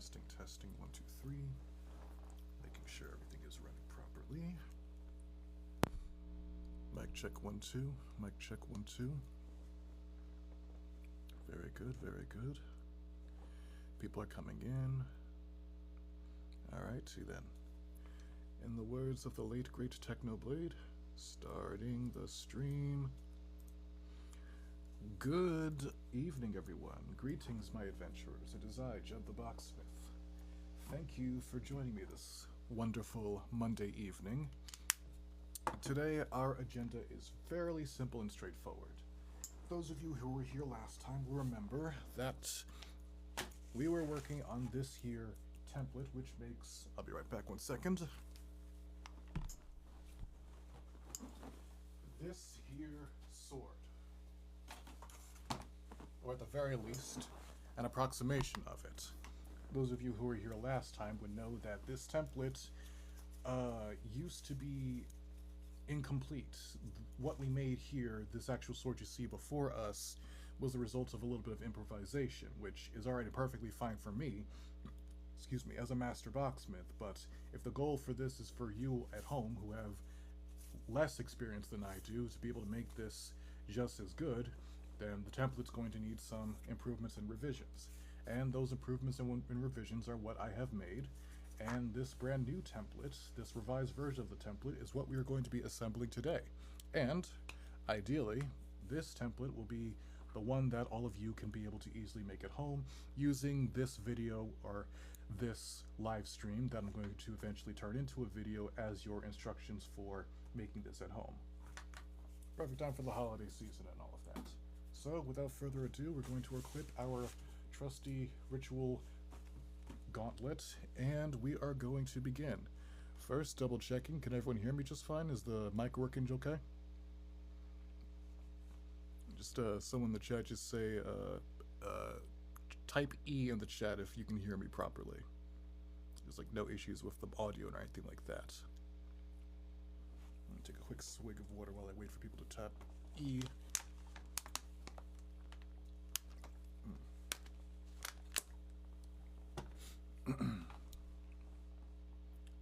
Testing, testing, 1, 2, 3. Making sure everything is running properly. Mic check 1, 2. Mic check 1, 2. Very good, very good. People are coming in. Alrighty then. In the words of the late great Technoblade, starting the stream. Good evening, everyone. Greetings, my adventurers. It is I, Jud the Boxsmith. Thank you for joining me this wonderful Monday evening. Today, our agenda is fairly simple and straightforward. Those of you who were here last time will remember that we were working on this here template, which makes... I'll be right back 1 second. This here sword. Or at the very least, an approximation of it. Those of you who were here last time would know that this template used to be incomplete. What we made here, this actual sword you see before us, was the result of a little bit of improvisation, which is already perfectly fine for me, excuse me, as a master boxsmith, but if the goal for this is for you at home who have less experience than I do to be able to make this just as good, then the template's going to need some improvements and revisions. And those improvements and revisions are what I have made. And this brand new template, this revised version of the template, is what we are going to be assembling today. And, ideally, this template will be the one that all of you can be able to easily make at home using this video or this live stream that I'm going to eventually turn into a video as your instructions for making this at home. Perfect time for the holiday season and all of that. So, without further ado, we're going to equip our trusty ritual gauntlet, and we are going to begin. First, double checking, can everyone hear me just fine? Is the mic working okay? Just someone in the chat just say, type E in the chat if you can hear me properly. There's like no issues with the audio or anything like that. I'm gonna take a quick swig of water while I wait for people to tap E.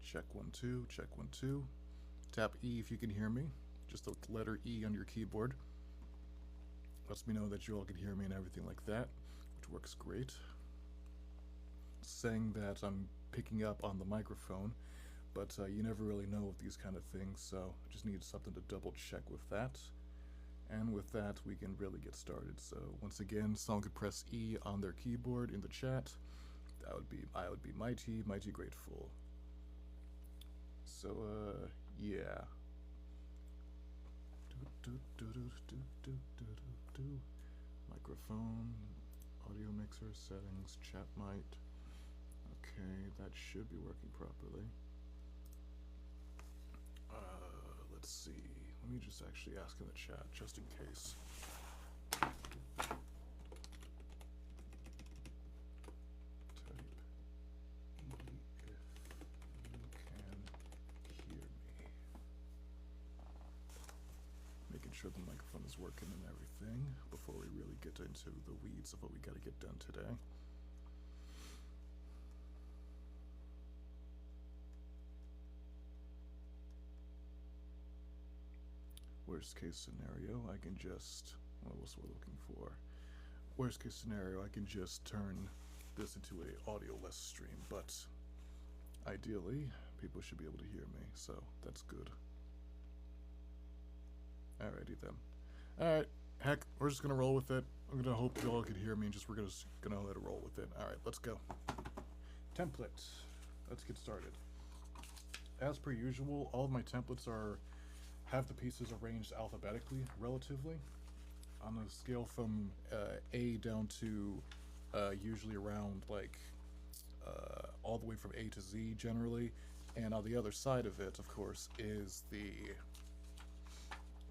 Check 1, 2, check 1, 2. Tap E if you can hear me. Just the letter E on your keyboard. Lets me know that you all can hear me and everything like that, which works great. It's saying that I'm picking up on the microphone, but you never really know with these kind of things, so I just need something to double check with that. And with that, we can really get started. So once again, someone could press E on their keyboard in the chat. I would be mighty grateful. So, yeah. Microphone, audio mixer, settings, chat mic. Okay, that should be working properly. Let's see. Let me just actually ask in the chat, just in case. Sure the microphone is working and everything before we really get into the weeds of what we got to get done today. Worst case scenario, I can just, what else we're looking for? Worst case scenario, I can just turn this into a audio-less stream, but ideally, people should be able to hear me, so that's good. Alrighty then. Alright, heck, we're just gonna roll with it. I'm gonna hope you all can hear me and we're just gonna let it roll with it. Alright, let's go. Template. Let's get started. As per usual, all of my templates have the pieces arranged alphabetically, relatively, on a scale from A down to usually around like all the way from A to Z generally. And on the other side of it, of course, is the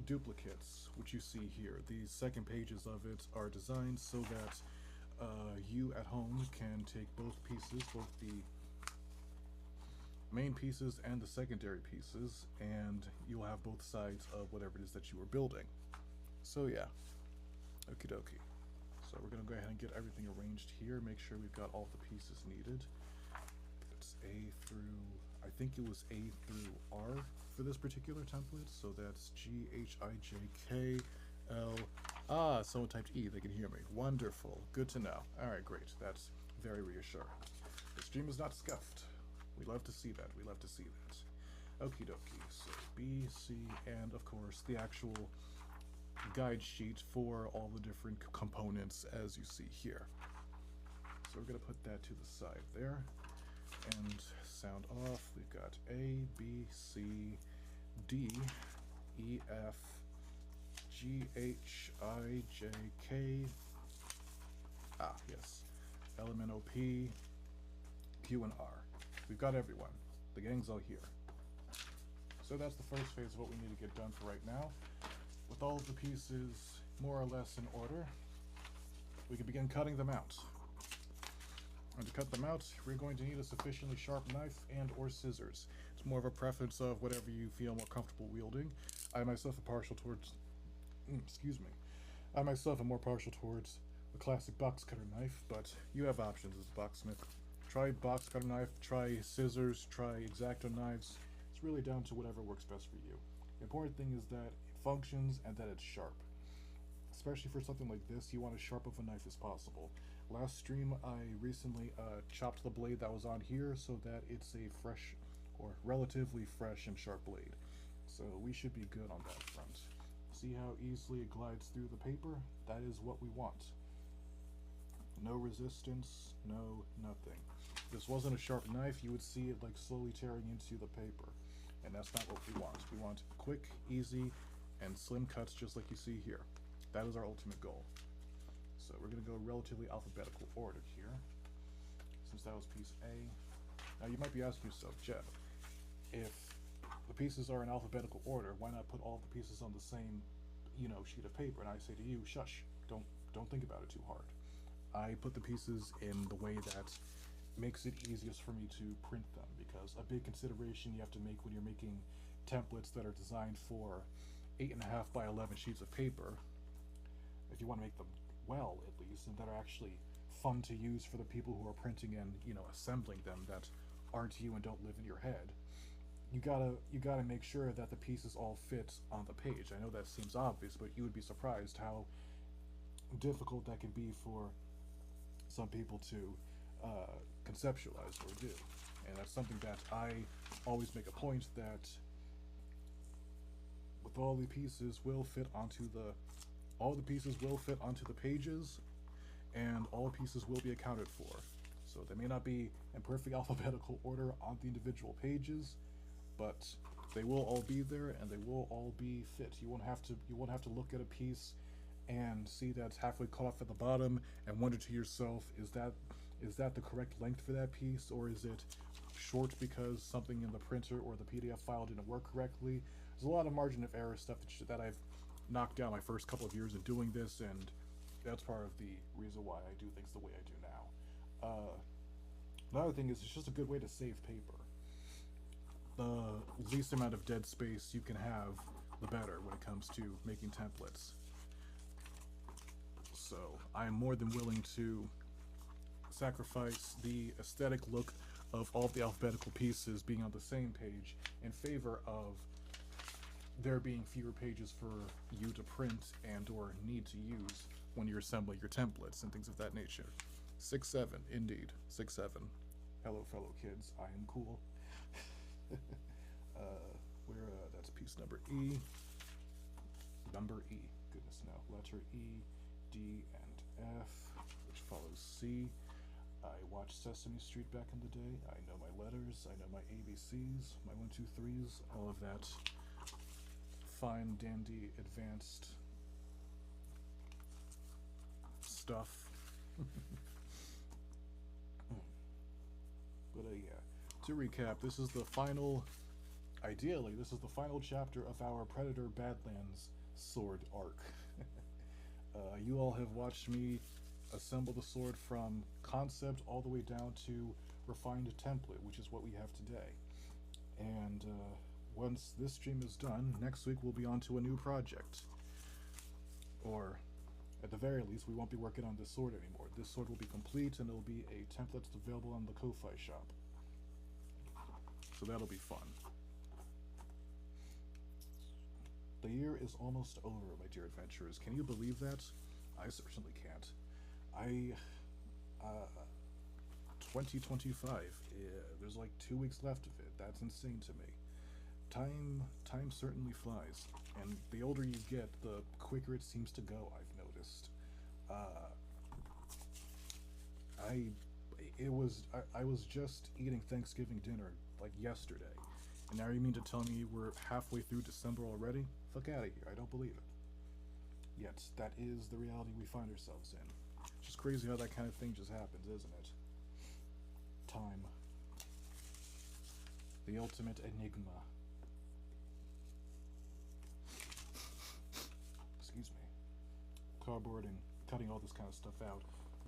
duplicates, which you see here. These second pages of it are designed so that you at home can take both pieces, both the main pieces and the secondary pieces, and you'll have both sides of whatever it is that you are building. So yeah, okie dokie. So we're gonna go ahead and get everything arranged here, make sure we've got all the pieces needed. A through, I think it was A through R for this particular template, so that's G, H, I, J, K, L. Ah, someone typed E, they can hear me. Wonderful, good to know. Alright, great, that's very reassuring. The stream is not scuffed. We love to see that, we love to see that. Okie dokie, so B, C, and of course the actual guide sheet for all the different components as you see here. So we're going to put that to the side there. And sound off, we've got A, B, C, D, E, F, G, H, I, J, K, yes, L, M, N, O, P, Q, and R. We've got everyone. The gang's all here. So that's the first phase of what we need to get done for right now. With all of the pieces more or less in order, we can begin cutting them out. And to cut them out, we're going to need a sufficiently sharp knife and or scissors. It's more of a preference of whatever you feel more comfortable wielding. I myself am partial towards, I myself am more partial towards the classic box cutter knife, but you have options as a locksmith. Try box cutter knife, try scissors, try X-Acto knives. It's really down to whatever works best for you. The important thing is that it functions and that it's sharp. Especially for something like this, you want as sharp of a knife as possible. Last stream, I recently chopped the blade that was on here so that it's a fresh, or relatively fresh and sharp blade. So we should be good on that front. See how easily it glides through the paper? That is what we want. No resistance, no nothing. If this wasn't a sharp knife, you would see it like slowly tearing into the paper. And that's not what we want. We want quick, easy, and slim cuts just like you see here. That is our ultimate goal. So we're going to go relatively alphabetical order here, since that was piece A. Now you might be asking yourself, Jeb, if the pieces are in alphabetical order, why not put all the pieces on the same, sheet of paper? And I say to you, shush, don't think about it too hard. I put the pieces in the way that makes it easiest for me to print them, because a big consideration you have to make when you're making templates that are designed for 8.5 by 11 sheets of paper, if you want to make them well, at least, and that are actually fun to use for the people who are printing and assembling them, that aren't you and don't live in your head, you gotta make sure that the pieces all fit on the page. I know that seems obvious, but you would be surprised how difficult that can be for some people to conceptualize or do. And that's something that I always make a point that with all the pieces will fit onto the pages, and all pieces will be accounted for. So they may not be in perfect alphabetical order on the individual pages, but they will all be there and they will all be fit. You won't have to look at a piece and see that it's halfway cut off at the bottom and wonder to yourself, is that the correct length for that piece, or is it short because something in the printer or the PDF file didn't work correctly? There's a lot of margin of error stuff that I've knocked down my first couple of years of doing this, and that's part of the reason why I do things the way I do now. Another thing is, it's just a good way to save paper. The least amount of dead space you can have, the better when it comes to making templates. So I am more than willing to sacrifice the aesthetic look of all the alphabetical pieces being on the same page in favor of there being fewer pages for you to print and or need to use when you're assembling your templates and things of that nature. 6-7, indeed. 6-7. Hello, fellow kids. I am cool. That's piece number E. Number E. Goodness no. Letter E, D, and F, which follows C. I watched Sesame Street back in the day. I know my letters. I know my ABCs, my 1, 2, 3s, all of that fine, dandy, advanced stuff. But yeah, to recap, this is the final, ideally, this is the final chapter of our Predator Badlands sword arc. You all have watched me assemble the sword from concept all the way down to refined template, which is what we have today. And once this stream is done, next week we'll be on to a new project. Or, at the very least, we won't be working on this sword anymore. This sword will be complete and it'll be a template that's available on the Ko-Fi shop. So that'll be fun. The year is almost over, my dear adventurers. Can you believe that? I certainly can't. Uh, 2025. Yeah, there's like 2 weeks left of it. That's insane to me. Time certainly flies, and the older you get, the quicker it seems to go. I've noticed. Uh, I I was just eating Thanksgiving dinner like yesterday, and now you mean to tell me we're halfway through December already? Fuck out of here! I don't believe it. Yet that is the reality we find ourselves in. It's just crazy how that kind of thing just happens, isn't it? Time, the ultimate enigma. Excuse me. Cardboarding, cutting all this kind of stuff out.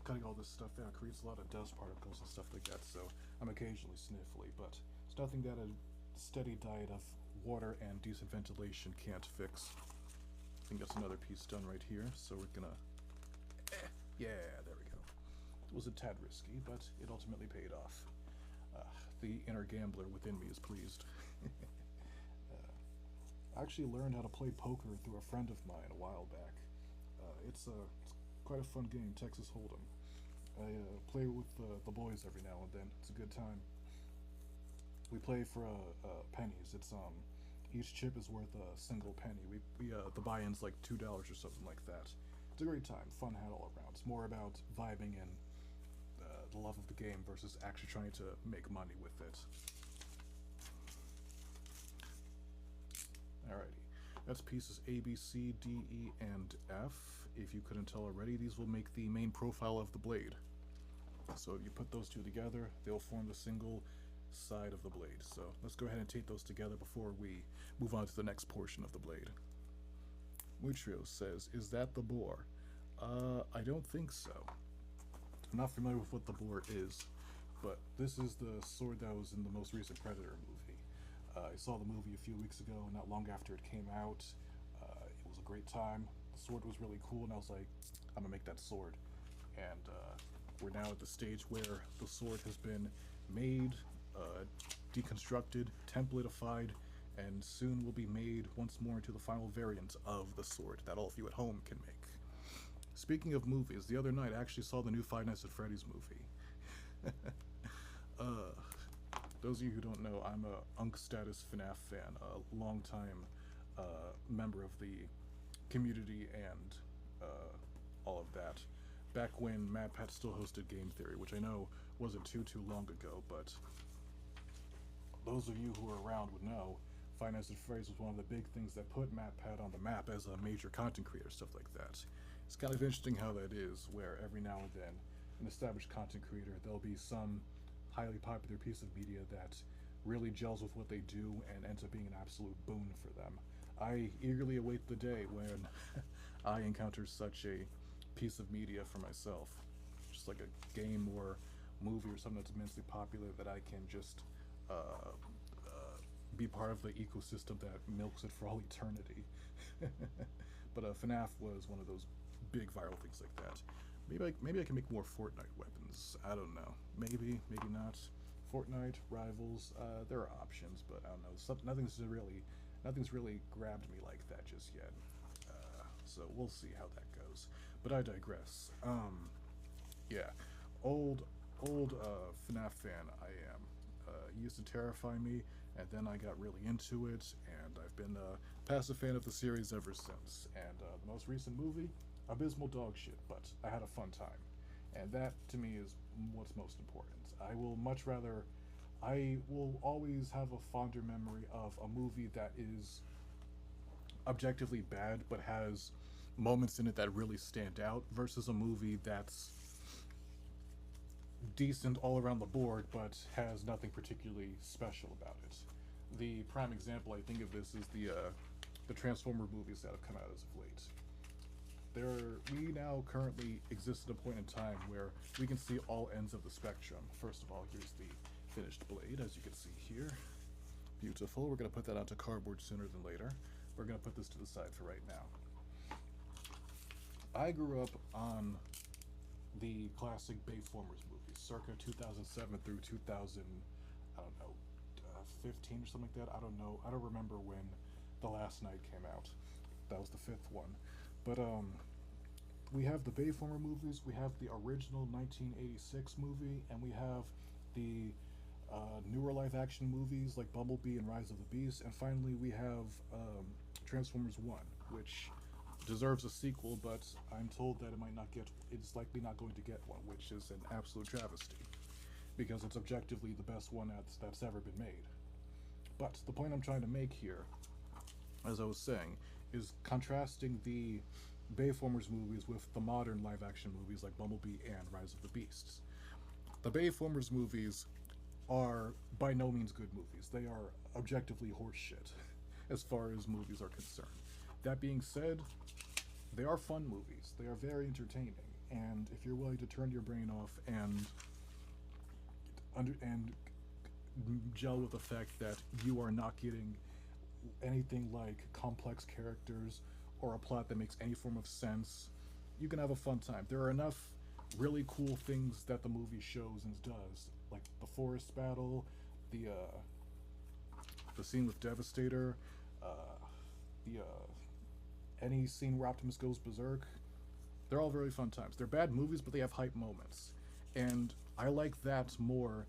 Cutting all this stuff out creates a lot of dust particles and stuff like that, so I'm occasionally sniffly, but it's nothing that a steady diet of water and decent ventilation can't fix. I think that's another piece done right here, so we're gonna... yeah, there we go. It was a tad risky, but it ultimately paid off. The inner gambler within me is pleased. I actually learned how to play poker through a friend of mine a while back. It's quite a fun game, Texas Hold'em. I play with the boys every now and then. It's a good time. We play for pennies. It's each chip is worth a single penny. We the buy-in's like $2 or something like that. It's a great time, fun hat all around. It's more about vibing and the love of the game versus actually trying to make money with it. Alrighty, that's pieces A, B, C, D, E, and F. If you couldn't tell already, these will make the main profile of the blade. So if you put those two together, they'll form the single side of the blade. So let's go ahead and tape those together before we move on to the next portion of the blade. Mutrio says, is that the bore? I don't think so. I'm not familiar with what the bore is, but this is the sword that was in the most recent Predator movie. I saw the movie a few weeks ago, not long after it came out. It was a great time. The sword was really cool, and I was like, I'm gonna make that sword. And we're now at the stage where the sword has been made, deconstructed, templatified, and soon will be made once more into the final variant of the sword that all of you at home can make. Speaking of movies, the other night I actually saw the new Five Nights at Freddy's movie. Those of you who don't know, I'm a Unk Status FNAF fan, a longtime member of the community and all of that. Back when MatPat still hosted Game Theory, which I know wasn't too long ago, but those of you who are around would know Five Nights at Freddy's was one of the big things that put MatPat on the map as a major content creator, stuff like that. It's kind of interesting how that is, where every now and then, an established content creator, there'll be some highly popular piece of media that really gels with what they do and ends up being an absolute boon for them. I eagerly await the day when I encounter such a piece of media for myself, just like a game or movie or something that's immensely popular that I can just be part of the ecosystem that milks it for all eternity. But FNAF was one of those big viral things like that. Maybe I can make more Fortnite weapons. I don't know. Maybe not. Fortnite, Rivals, there are options, but I don't know. Nothing's really grabbed me like that just yet. So we'll see how that goes. But I digress. Yeah, old FNAF fan I am. It used to terrify me, and then I got really into it, and I've been a passive fan of the series ever since. And the most recent movie, abysmal dog shit, but I had a fun time. And that, to me, is what's most important. I will always have a fonder memory of a movie that is objectively bad, but has moments in it that really stand out, versus a movie that's decent all around the board, but has nothing particularly special about it. The prime example I think of this is the Transformer movies that have come out as of late. We now currently exist at a point in time where we can see all ends of the spectrum. First of all, here's the finished blade, as you can see here. Beautiful. We're going to put that onto cardboard sooner than later. We're going to put this to the side for right now. I grew up on the classic Bayformers movies, circa 2007 through 2000, I don't know, 15 or something like that. I don't know. I don't remember when The Last Night came out. That was the fifth one. But we have the Bayformer movies, we have the original 1986 movie, and we have the newer live action movies like Bumblebee and Rise of the Beast, and finally we have Transformers 1, which deserves a sequel, but I'm told that it's likely not going to get one, which is an absolute travesty, because it's objectively the best one that's ever been made. But the point I'm trying to make here, as I was saying, is contrasting the Bayformers movies with the modern live action movies like Bumblebee and Rise of the Beasts. The Bayformers movies are by no means good movies. They are objectively horseshit as far as movies are concerned. That being said, they are fun movies. They are very entertaining, and if you're willing to turn your brain off and gel with the fact that you are not getting anything like complex characters or a plot that makes any form of sense, you can have a fun time. There are enough really cool things that the movie shows and does, like the forest battle, the scene with Devastator, the any scene where Optimus goes berserk. They're all very fun times. They're bad movies, but they have hype moments, and I like that more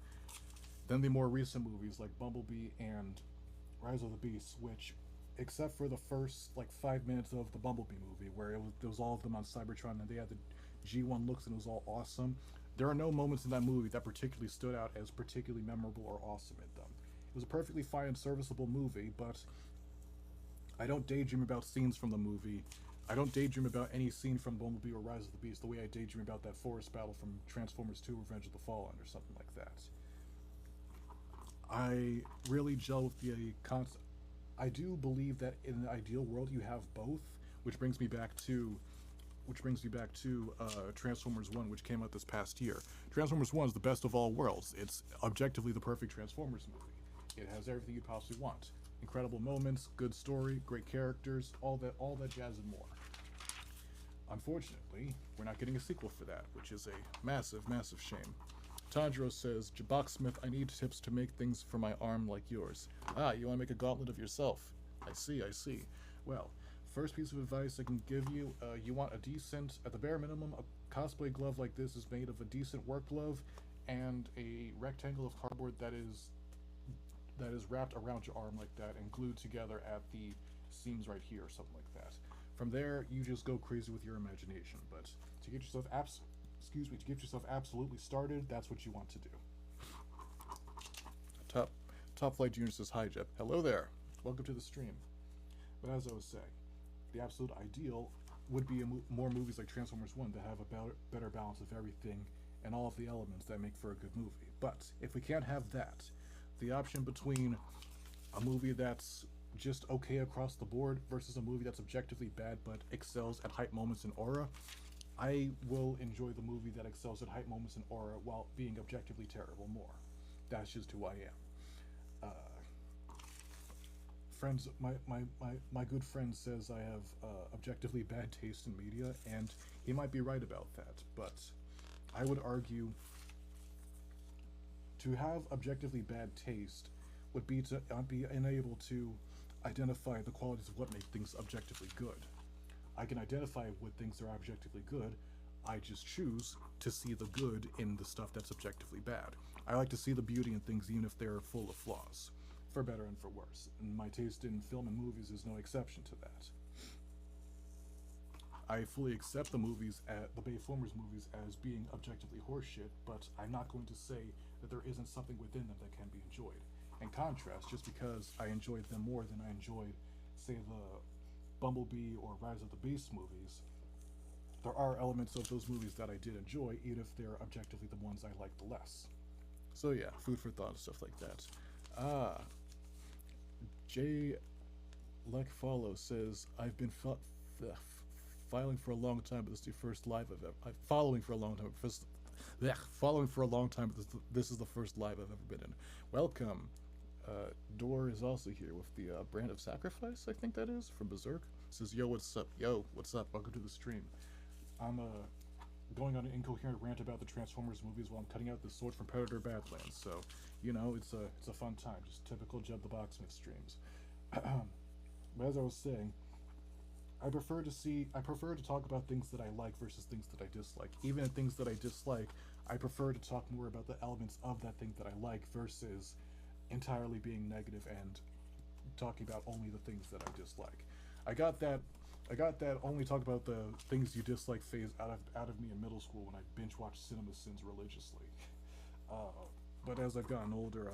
than the more recent movies like Bumblebee and Rise of the Beasts, which, except for the first like 5 minutes of the Bumblebee movie, where it was all of them on Cybertron and they had the G1 looks and it was all awesome, there are no moments in that movie that particularly stood out as particularly memorable or awesome in them. It was a perfectly fine and serviceable movie, but I don't daydream about scenes from the movie. I don't daydream about any scene from Bumblebee or Rise of the Beast the way I daydream about that forest battle from Transformers 2 Revenge of the Fallen or something like that. I really gel with the concept. I do believe that in an ideal world you have both, which brings me back to Transformers 1, which came out this past year. Transformers 1 is the best of all worlds. It's objectively the perfect Transformers movie. It has everything you possibly want. Incredible moments, good story, great characters, all that jazz and more. Unfortunately, we're not getting a sequel for that, which is a massive, massive shame. Tanjiro says, Jaboksmith, I need tips to make things for my arm like yours. Ah, you want to make a gauntlet of yourself. I see. Well, first piece of advice I can give you, you want a decent, at the bare minimum, a cosplay glove like this is made of a decent work glove and a rectangle of cardboard that is wrapped around your arm like that and glued together at the seams right here or something like that. From there, you just go crazy with your imagination, but to get yourself absolutely started, that's what you want to do. Top Flight Junior says, hi Jeb. Hello there. Welcome to the stream. But as I was saying, the absolute ideal would be more movies like Transformers 1 that have a better balance of everything and all of the elements that make for a good movie. But if we can't have that, the option between a movie that's just okay across the board versus a movie that's objectively bad but excels at hype moments and aura, I will enjoy the movie that excels at hype moments and aura while being objectively terrible more. That's just who I am. Friends, my good friend says I have objectively bad taste in media, and he might be right about that, but I would argue to have objectively bad taste would be to be unable to identify the qualities of what make things objectively good. I can identify what things are objectively good. I just choose to see the good in the stuff that's objectively bad. I like to see the beauty in things even if they're full of flaws, for better and for worse. And my taste in film and movies is no exception to that. I fully accept the Bayformers movies as being objectively horseshit, but I'm not going to say that there isn't something within them that can be enjoyed. In contrast, just because I enjoyed them more than I enjoyed, say, the Bumblebee or Rise of the Beast movies, there are elements of those movies that I did enjoy, even if they're objectively the ones I liked the less. So yeah, food for thought and stuff like that. J. Like Follow says, I've been filing for a long time, but this is the first live I've ever... following for a long time, but this is the first live I've ever been in. Welcome. Door is also here with the Brand of Sacrifice, I think that is, from Berserk. Says, yo, what's up? Yo, what's up? Welcome to the stream. I'm going on an incoherent rant about the Transformers movies while I'm cutting out the sword from Predator Badlands. So, it's a fun time. Just typical Jeb the Boxsmith streams. But as I was saying, I prefer to talk about things that I like versus things that I dislike. Even in things that I dislike, I prefer to talk more about the elements of that thing that I like versus entirely being negative and talking about only the things that I dislike. I got that I got that only talk about the things you dislike phase out of me in middle school when I binge watched Cinema Sins religiously. But as I've gotten older,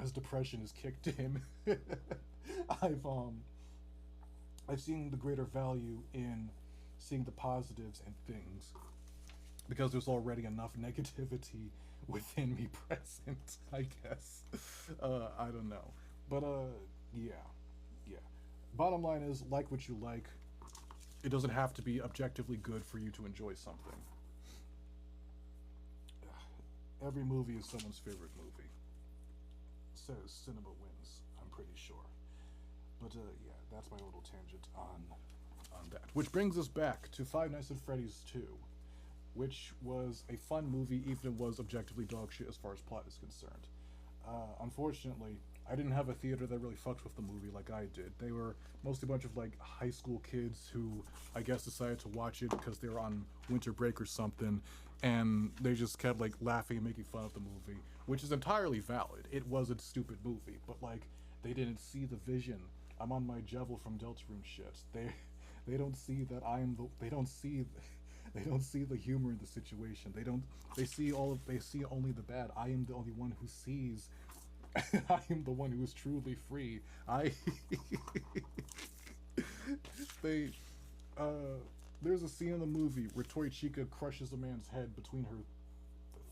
as depression has kicked in, I've um I've seen the greater value in seeing the positives and things because there's already enough negativity within me present. I guess. I don't know, but yeah, yeah. Bottom line is, like what you like. It doesn't have to be objectively good for you to enjoy something. Every movie is someone's favorite movie. Says cinema wins. I'm pretty sure. But yeah, that's my little tangent on that. Which brings us back to Five Nights at Freddy's 2, which was a fun movie, even if it was objectively dog shit as far as plot is concerned. Unfortunately, I didn't have a theater that really fucked with the movie like I did. They were mostly a bunch of like high school kids who I guess decided to watch it because they were on winter break or something, and they just kept like laughing and making fun of the movie, which is entirely valid. It was a stupid movie, but like they didn't see the vision. I'm on my Jevil from Deltarune shit. They don't see that I am the they don't see they don't see the humor in the situation. They see only the bad. I am the only one who sees. I am the one who is truly free. I they there's a scene in the movie where Tori Chica crushes a man's head between her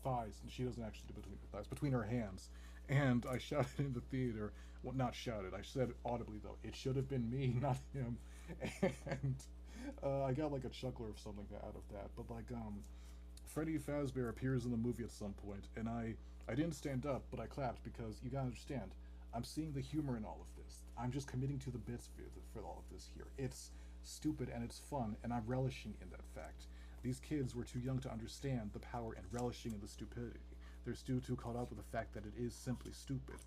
thighs, and she doesn't actually do between her thighs, between her hands. And I shouted in the theater. Well, not shouted. I said audibly though. It should have been me, not him. And I got like a chuckle or something out of that. But like, Freddy Fazbear appears in the movie at some point, and I didn't stand up, but I clapped because you gotta understand. I'm seeing the humor in all of this. I'm just committing to the bits for all of this here. It's stupid and it's fun, and I'm relishing in that fact. These kids were too young to understand the power and relishing in the stupidity. They're still too caught up with the fact that it is simply stupid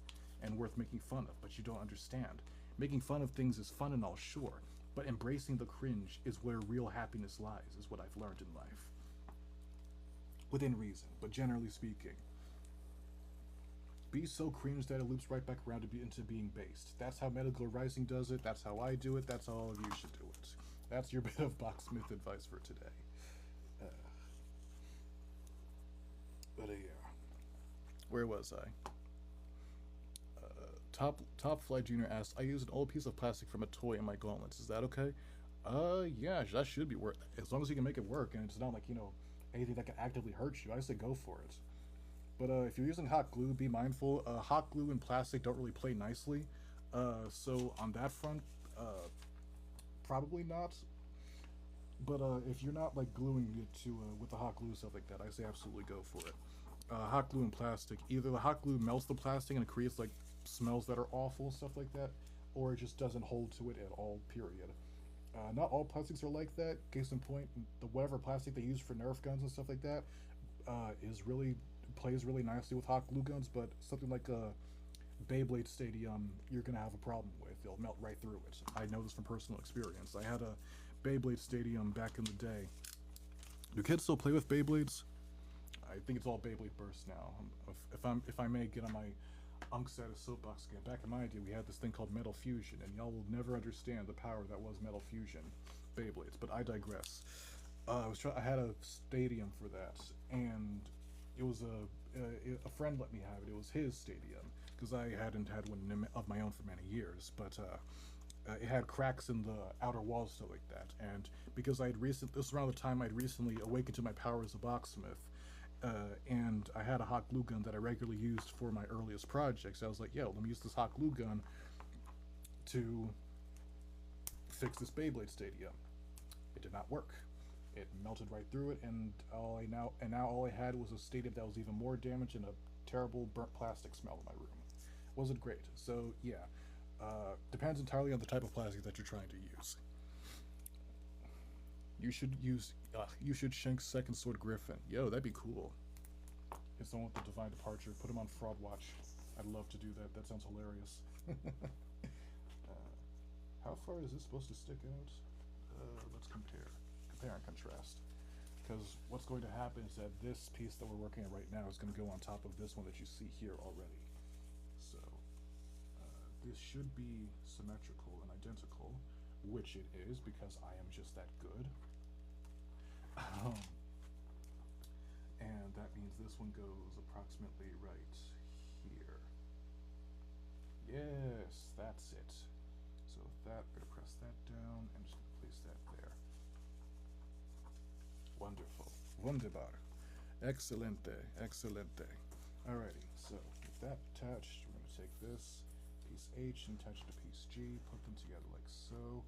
and worth making fun of, but you don't understand. Making fun of things is fun and all, sure, but embracing the cringe is where real happiness lies, is what I've learned in life. Within reason, but generally speaking. Be so cringe that it loops right back around into being based. That's how Metal Gear Rising does it, that's how I do it, that's how all of you should do it. That's your bit of Boxsmith advice for today. Uh, but yeah. Where was I? Top Flight Junior asked, I used an old piece of plastic from a toy in my gauntlets. Is that okay? Yeah, that should be work. As long as you can make it work, and it's not like anything that can actively hurt you. I say go for it. But if you're using hot glue, be mindful. Hot glue and plastic don't really play nicely. So on that front, probably not. But if you're not like gluing it to with the hot glue stuff like that, I say absolutely go for it. Hot glue and plastic. Either the hot glue melts the plastic and it creates like smells that are awful, stuff like that, or it just doesn't hold to it at all. Period. Not all plastics are like that. Case in point, the whatever plastic they use for Nerf guns and stuff like that is really plays really nicely with hot glue guns. But something like a Beyblade Stadium, you're gonna have a problem with. It'll melt right through it. I know this from personal experience. I had a Beyblade Stadium back in the day. Do kids still play with Beyblades? I think it's all Beyblade Burst now. If I may get on my Unks at a soapbox again, back in my day we had this thing called Metal Fusion, and y'all will never understand the power that was Metal Fusion Beyblades. But I digress. I had a stadium for that, and it was a friend let me have it. It was his stadium because I hadn't had one of my own for many years, but. It had cracks in the outer walls, stuff like that, and because this was around the time I'd recently awakened to my power as a locksmith, and I had a hot glue gun that I regularly used for my earliest projects. I was like, yo, let me use this hot glue gun to fix this Beyblade Stadium. It did not work. It melted right through it, and now all I had was a stadium that was even more damaged and a terrible burnt plastic smell in my room. Wasn't great. So yeah. Depends entirely on the type of plastic that you're trying to use. You should shank Second Sword Griffin. Yo, that'd be cool. It's the one with the Divine Departure. Put him on Fraud Watch. I'd love to do that. That sounds hilarious. How far is this supposed to stick out? Let's compare and contrast. Because what's going to happen is that this piece that we're working on right now is going to go on top of this one that you see here already. So this should be symmetrical and identical, which it is because I am just that good. And that means this one goes approximately right here. Yes, that's it. So with that, we're gonna press that down and just gonna place that there. Wonderful. Wunderbar. Excelente. Excelente. Alrighty, so with that attached, we're gonna take this piece H and attach it to piece G, put them together like so.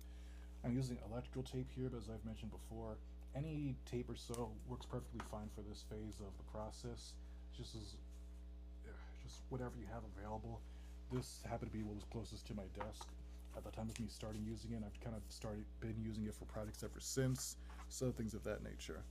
I'm using electrical tape here, but as I've mentioned before, any tape or so works perfectly fine for this phase of the process. Just whatever you have available. This happened to be what was closest to my desk at the time of me starting using it. I've kind of been using it for projects ever since, so things of that nature.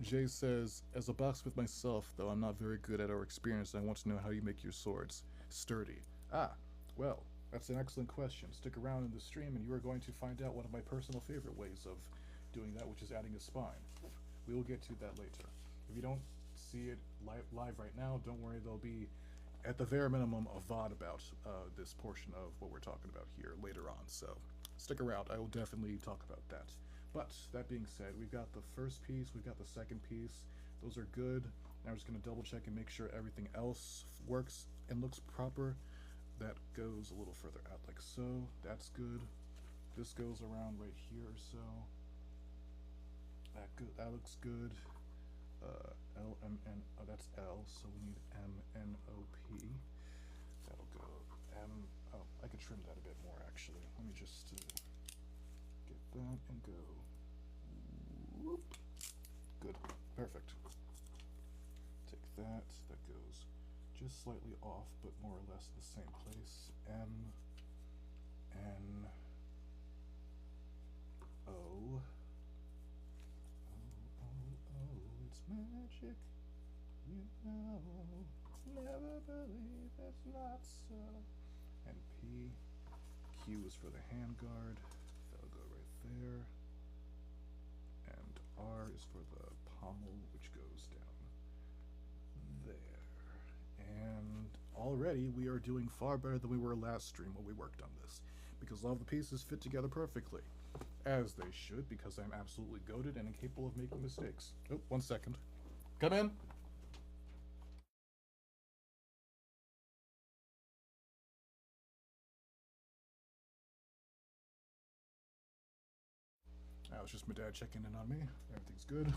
Jay says, as a boxsmith myself, though I'm not very good at our experience, I want to know how you make your swords sturdy. Ah, well, that's an excellent question. Stick around in the stream and you are going to find out one of my personal favorite ways of doing that, which is adding a spine. We will get to that later. If you don't see it live right now, don't worry, there'll be, at the very minimum, a VOD about this portion of what we're talking about here later on. So stick around, I will definitely talk about that. But that being said, we've got the first piece, we've got the second piece. Those are good. Now we're just going to double check and make sure everything else works and looks proper. That goes a little further out like so. That's good. This goes around right here or so. That looks good. L, M, N, oh, that's L, so we need M, N, O, P. That'll go M, oh, I could trim that a bit more actually. Let me just get that and go. Whoop. Good, perfect. Take that, that goes just slightly off, but more or less in the same place. M, N, O. It's magic, you know, never believe it's not so. And P, Q is for the handguard, that'll go right there. And R is for the pommel, which goes down there. And already we are doing far better than we were last stream when we worked on this, because all of the pieces fit together perfectly. As they should, because I'm absolutely goated and incapable of making mistakes. Oh, 1 second. Come in. That was just my dad checking in on me. Everything's good.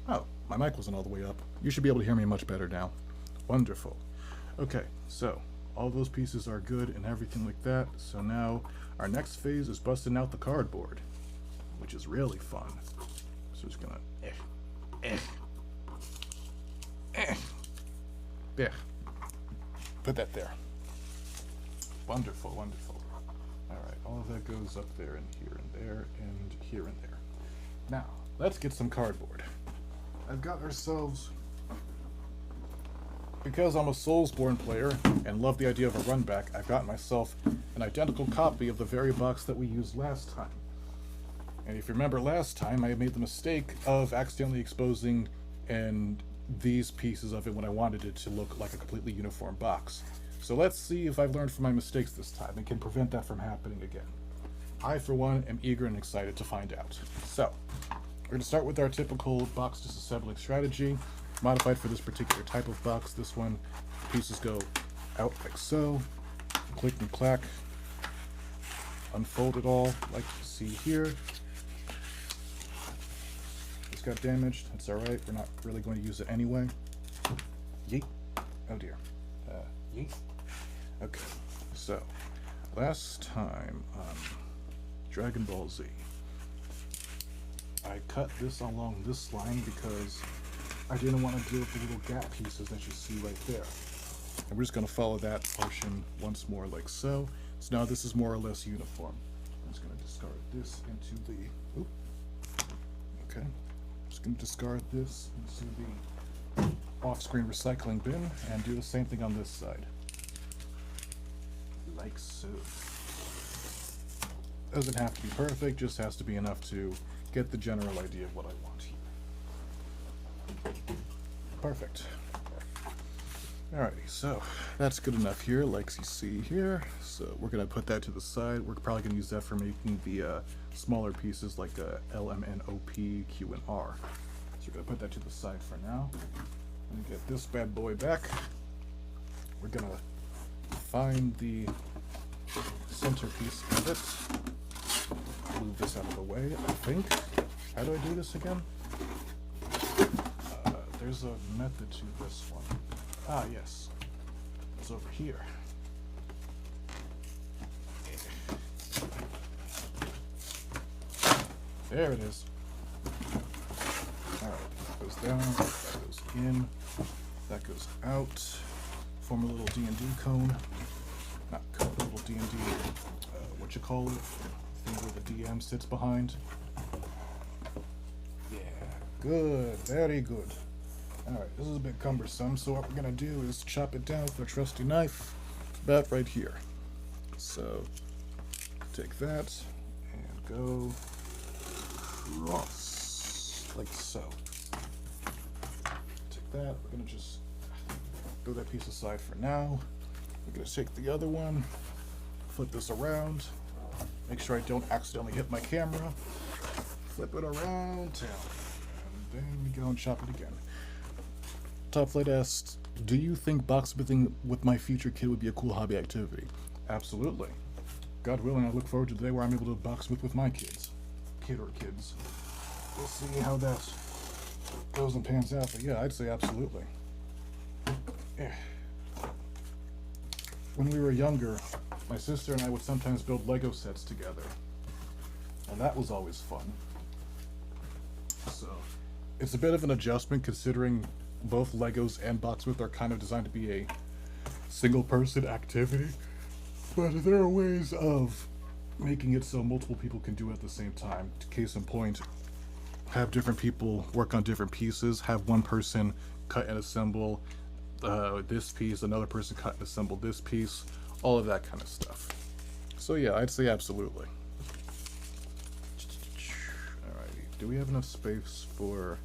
Oh, my mic wasn't all the way up. You should be able to hear me much better now. Wonderful. Okay, so all those pieces are good and everything like that. So now our next phase is busting out the cardboard, which is really fun. So just gonna there. Put that there. Wonderful, wonderful. Alright, all of that goes up there and here and there and here and there. Now, let's get some cardboard. I've got ourselves, because I'm a Soulsborne player and love the idea of a run back, I've got myself an identical copy of the very box that we used last time. And if you remember last time, I made the mistake of accidentally exposing these pieces of it when I wanted it to look like a completely uniform box. So let's see if I've learned from my mistakes this time and can prevent that from happening again. I, for one, am eager and excited to find out. So, we're going to start with our typical box disassembling strategy, modified for this particular type of box. This one, pieces go out like so, click and clack, unfold it all like you see here. This got damaged, it's alright, we're not really going to use it anyway. Yeet. Oh dear. Yeet. Okay, so, last time on Dragon Ball Z, I cut this along this line because I didn't want to deal with the little gap pieces that you see right there. And we're just going to follow that portion once more like so. So now this is more or less uniform. I'm just going to discard this into the... Oop. Okay. Just going to discard this into the off-screen recycling bin and do the same thing on this side. Like so. Doesn't have to be perfect, just has to be enough to get the general idea of what I want here. Perfect. Alrighty, so that's good enough here, like you see here. So we're going to put that to the side. We're probably going to use that for making the smaller pieces like L, M, N, O, P, Q, and R. So we're going to put that to the side for now. And get this bad boy back. We're going to find the centerpiece of it. Move this out of the way, I think. How do I do this again? There's a method to this one. Ah, yes. It's over here. There it is. Alright, that goes down, that goes in, that goes out. Form a little D&D cone. Not cone, a little D&D, what you call it? Thing where the DM sits behind. Yeah, good, very good. Alright, this is a bit cumbersome, so what we're gonna do is chop it down with our trusty knife, about right here. So, take that, and go across, like so. Take that, we're gonna just throw that piece aside for now. We're gonna take the other one, flip this around, make sure I don't accidentally hit my camera, flip it around, and then we go and chop it again. Top Flight asks, do you think boxsmithing with my future kid would be a cool hobby activity? Absolutely. God willing, I look forward to the day where I'm able to boxsmith with my kids. Kid or kids. We'll see how that goes and pans out, but yeah, I'd say absolutely. Yeah. When we were younger, my sister and I would sometimes build Lego sets together. And that was always fun. So, it's a bit of an adjustment considering both Legos and Boxsmith are kind of designed to be a single-person activity, but there are ways of making it so multiple people can do it at the same time. Case in point, have different people work on different pieces, have one person cut and assemble this piece, another person cut and assemble this piece, all of that kind of stuff. So yeah, I'd say absolutely. Alrighty, do we have enough space for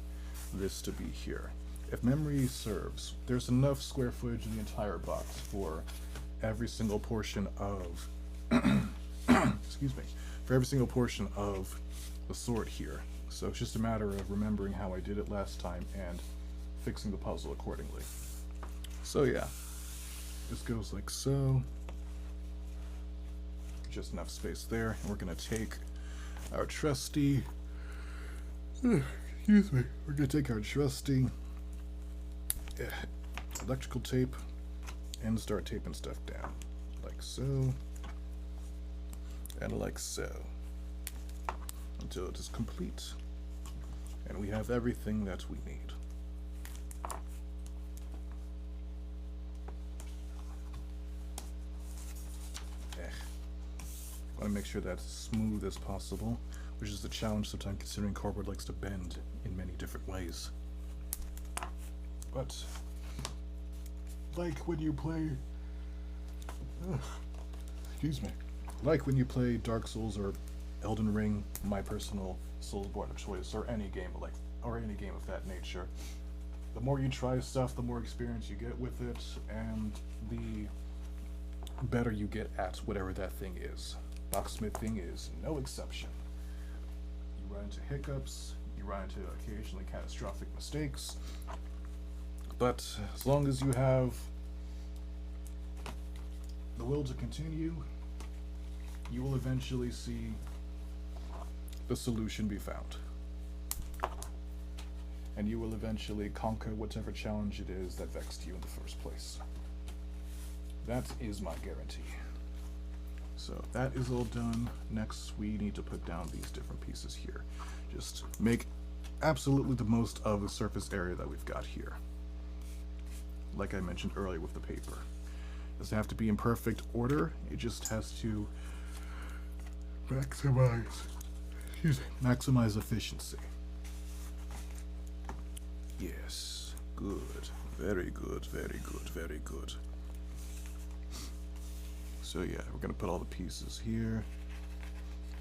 this to be here? If memory serves, there's enough square footage in the entire box for every single portion of excuse me, for every single portion of the sword here. So it's just a matter of remembering how I did it last time and fixing the puzzle accordingly. So yeah, this goes like so. Just enough space there, and we're gonna take our trusty excuse me, we're gonna take our trusty electrical tape and start taping stuff down like so and like so until it is complete and we have everything that we need. I want to make sure that's as smooth as possible, which is a challenge sometimes considering cardboard likes to bend in many different ways. But like when you play excuse me, like when you play Dark Souls or Elden Ring, my personal Soulsborne of choice, or any game of that nature, the more you try stuff, the more experience you get with it, and the better you get at whatever that thing is. Boxsmithing is no exception. You run into hiccups, you run into occasionally catastrophic mistakes, but as long as you have the will to continue, you will eventually see the solution be found. And you will eventually conquer whatever challenge it is that vexed you in the first place. That is my guarantee. So that is all done. Next, we need to put down these different pieces here. Just make absolutely the most of the surface area that we've got here. Like I mentioned earlier with the paper. It doesn't have to be in perfect order. It just has to maximize efficiency. Yes, good, very good, very good, very good. So yeah, we're gonna put all the pieces here.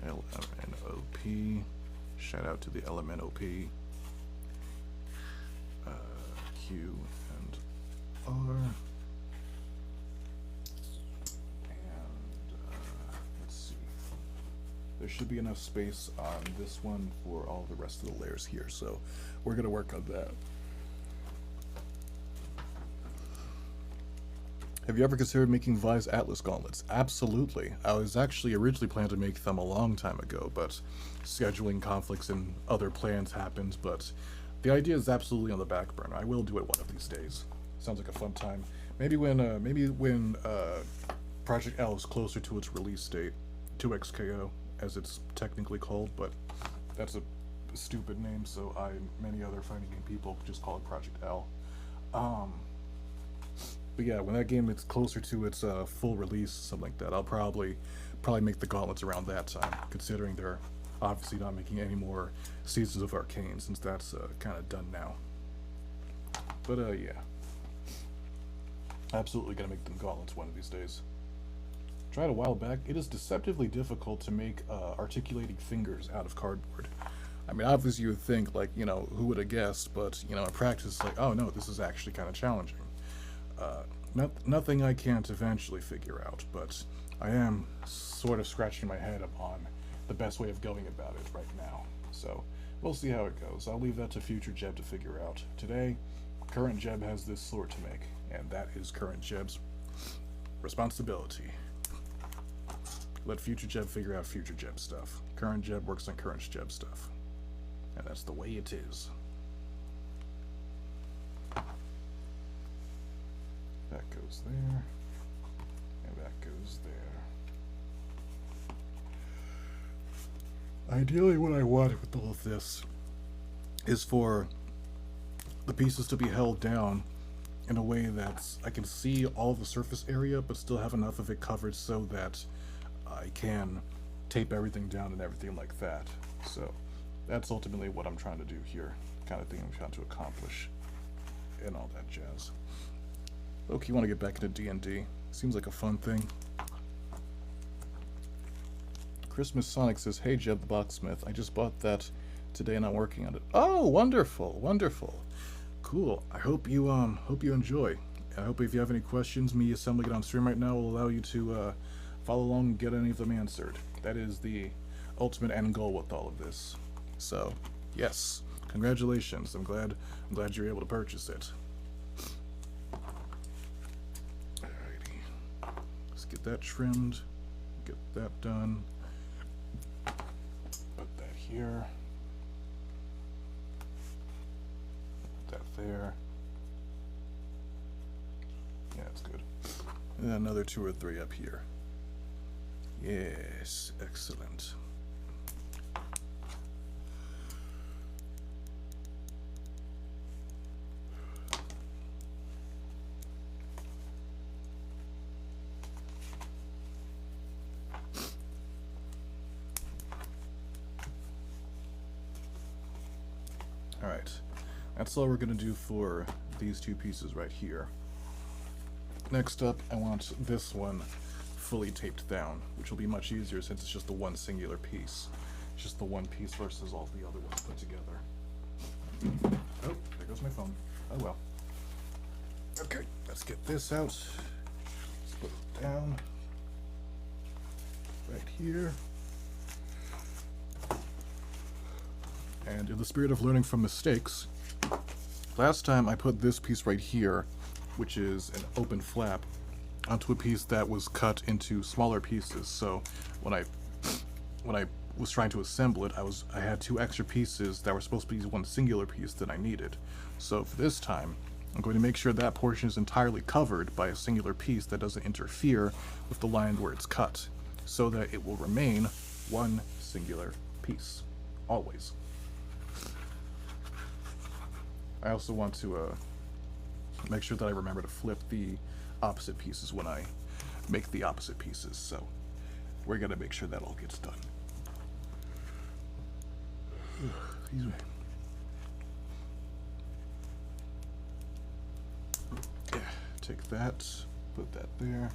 LMNOP. Shout out to the LMNOP. Q and R. And let's see. There should be enough space on this one for all the rest of the layers here, so we're gonna work on that. Have you ever considered making Vi's Atlas gauntlets? Absolutely. I was actually originally planning to make them a long time ago, but scheduling conflicts and other plans happened, but the idea is absolutely on the back burner. I will do it one of these days. Sounds like a fun time. Maybe when Project L is closer to its release date, 2XKO, as it's technically called, but that's a stupid name, so many other fighting game people just call it Project L. But yeah, when that game is closer to its full release, something like that, I'll probably make the gauntlets around that time, considering they're obviously not making any more Seasons of Arcane, since that's kind of done now. But yeah, absolutely gonna make them gauntlets one of these days. Tried a while back. It is deceptively difficult to make articulating fingers out of cardboard. I mean, obviously you would think, like, you know, who would have guessed, but, you know, in practice, it's like, oh no, this is actually kind of challenging. Nothing I can't eventually figure out, but I am sort of scratching my head on the best way of going about it right now. So we'll see how it goes. I'll leave that to future Jeb to figure out. Today, current Jeb has this sword to make, and that is current Jeb's responsibility. Let future Jeb figure out future Jeb stuff. Current Jeb works on current Jeb stuff. And that's the way it is. That goes there, and that goes there. Ideally, what I want with all of this is for the pieces to be held down in a way that I can see all the surface area, but still have enough of it covered so that I can tape everything down and everything like that. So that's ultimately what I'm trying to do here, the kind of thing I'm trying to accomplish, and all that jazz. Okay, you want to get back into D&D. Seems like a fun thing. Christmas Sonic says, "Hey Jeb the Blacksmith, I just bought that today and I'm working on it." Oh, wonderful, wonderful. Cool. I hope you enjoy. I hope if you have any questions, me assembling it on stream right now will allow you to follow along and get any of them answered. That is the ultimate end goal with all of this. So, yes, congratulations. I'm glad you're able to purchase it. Get that trimmed, get that done, put that here, put that there, yeah, that's good, and then another 2 or 3 up here. Yes, excellent. Alright, that's all we're going to do for these 2 pieces right here. Next up, I want this one fully taped down, which will be much easier since it's just the one singular piece. It's just the one piece versus all the other ones put together. Oh, there goes my phone. Oh well. Okay, let's get this out. Let's put it down. Right here. And in the spirit of learning from mistakes, last time I put this piece right here, which is an open flap, onto a piece that was cut into smaller pieces. So when I was trying to assemble it, I had 2 extra pieces that were supposed to be one singular piece that I needed. So for this time, I'm going to make sure that portion is entirely covered by a singular piece that doesn't interfere with the line where it's cut, so that it will remain one singular piece, always. I also want to make sure that I remember to flip the opposite pieces when I make the opposite pieces. So we're gonna make sure that all gets done. Excuse me. Yeah, take that, put that there.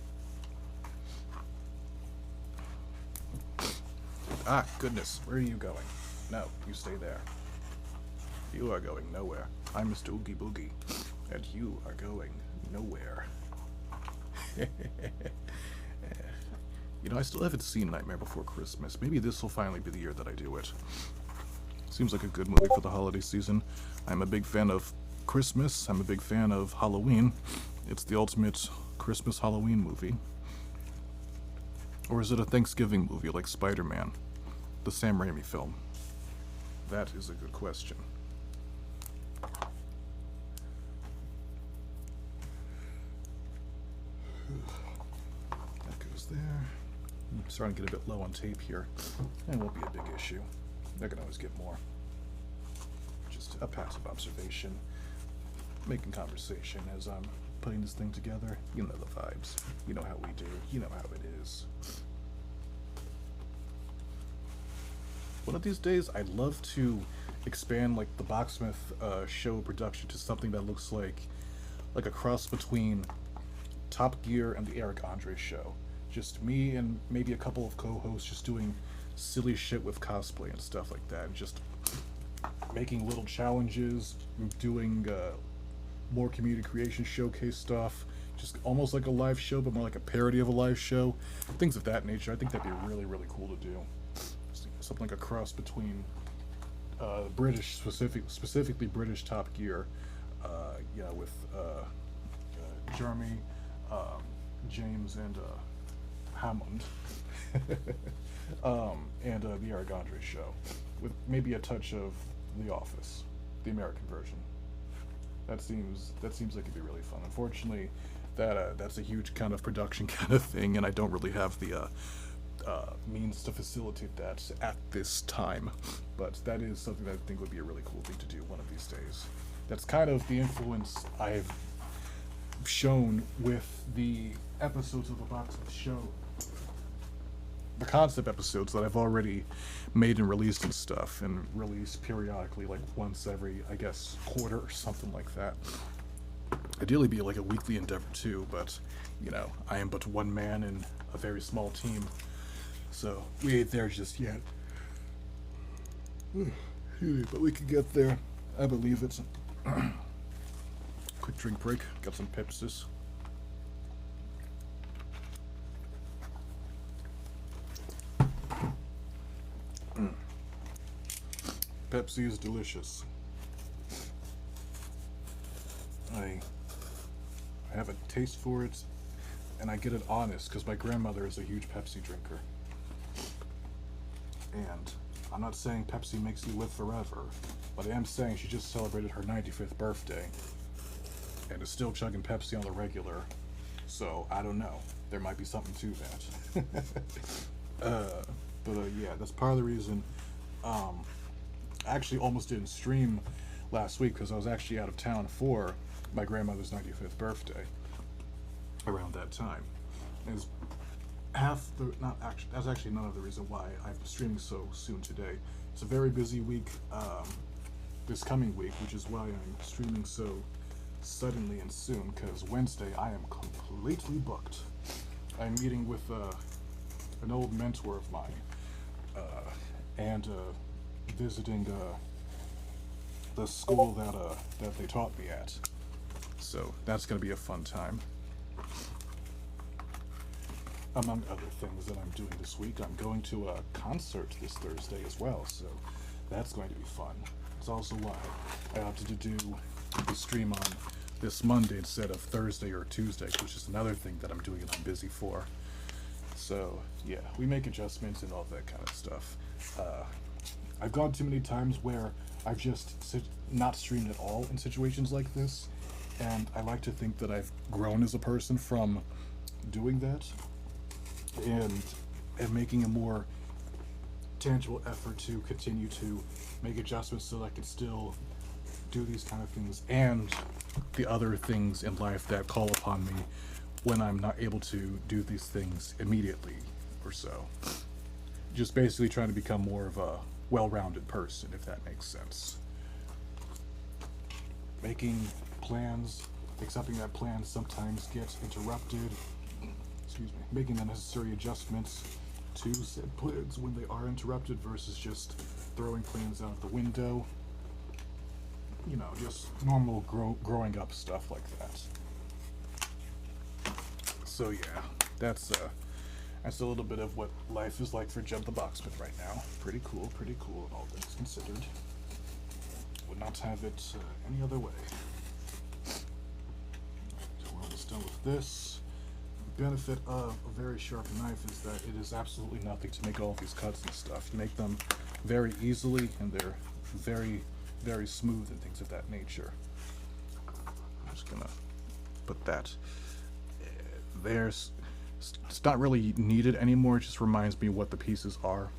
Ah, goodness, where are you going? No, you stay there. You are going nowhere. I'm Mr. Oogie Boogie, and you are going nowhere. You know, I still haven't seen Nightmare Before Christmas. Maybe this will finally be the year that I do it. Seems like a good movie for the holiday season. I'm a big fan of Christmas. I'm a big fan of Halloween. It's the ultimate Christmas Halloween movie. Or is it a Thanksgiving movie like Spider-Man, the Sam Raimi film? That is a good question. That goes there. I'm starting to get a bit low on tape here. It won't be a big issue. I can always get more. Just a passive observation, making conversation as I'm putting this thing together. You know the vibes. You know how we do. You know how it is. One of these days, I'd love to expand like the Boxsmith show production to something that looks like a cross between Top Gear and the Eric Andre show. Just me and maybe a couple of co-hosts just doing silly shit with cosplay and stuff like that, and just making little challenges, doing more community creation showcase stuff, just almost like a live show, but more like a parody of a live show, things of that nature. I think that'd be really, really cool to do. Something like a cross between British, specifically British Top Gear, with Jeremy, James, and Hammond, and the Eric Andre show, with maybe a touch of The Office, the American version. That seems like it'd be really fun. Unfortunately, that's a huge kind of production kind of thing, and I don't really have the means to facilitate that at this time. But that is something that I think would be a really cool thing to do one of these days. That's kind of the influence I've shown with the episodes of the Boxsmith show. The concept episodes that I've already made and released and stuff, and released periodically, like once every, I guess, quarter or something like that. Ideally be like a weekly endeavor too, but, you know, I am but one man in a very small team, so we ain't there just yet. But we can get there. I believe it. Quick drink break. Got some Pepsis. Pepsi is delicious. I have a taste for it, and I get it honest because my grandmother is a huge Pepsi drinker. And I'm not saying Pepsi makes you live forever, but I am saying she just celebrated her 95th birthday and is still chugging Pepsi on the regular. So I don't know. There might be something to that. Yeah, that's part of the reason. I actually almost didn't stream last week because I was actually out of town for my grandmother's 95th birthday around that time. Is that's actually none of the reason why I'm streaming so soon today. It's a very busy week this coming week, which is why I'm streaming so suddenly and soon, because Wednesday I am completely booked. I'm meeting with an old mentor of mine and visiting the school that they taught me at. So that's going to be a fun time. Among other things that I'm doing this week, I'm going to a concert this Thursday as well, so that's going to be fun. It's also why I opted to do the stream on this Monday instead of Thursday or Tuesday, which is another thing that I'm doing and I'm busy for. So yeah, we make adjustments and all that kind of stuff. I've gone too many times where I've just not streamed at all in situations like this, and I like to think that I've grown as a person from doing that, and making a more tangible effort to continue to make adjustments so that I can still do these kind of things and the other things in life that call upon me when I'm not able to do these things immediately. or so. Just basically trying to become more of a well-rounded person, if that makes sense. Making plans, accepting that plans sometimes get interrupted, excuse me, making the necessary adjustments to said plans when they are interrupted versus just throwing plans out the window. You know, just normal growing up stuff like that. So yeah, that's a little bit of what life is like for Jeb the Boxman right now. Pretty cool, all things considered. Would not have it any other way. So we're almost done with this. The benefit of a very sharp knife is that it is absolutely nothing to make all of these cuts and stuff. You make them very easily, and they're very, very smooth and things of that nature. I'm just gonna put that there's. It's not really needed anymore. It just reminds me what the pieces are,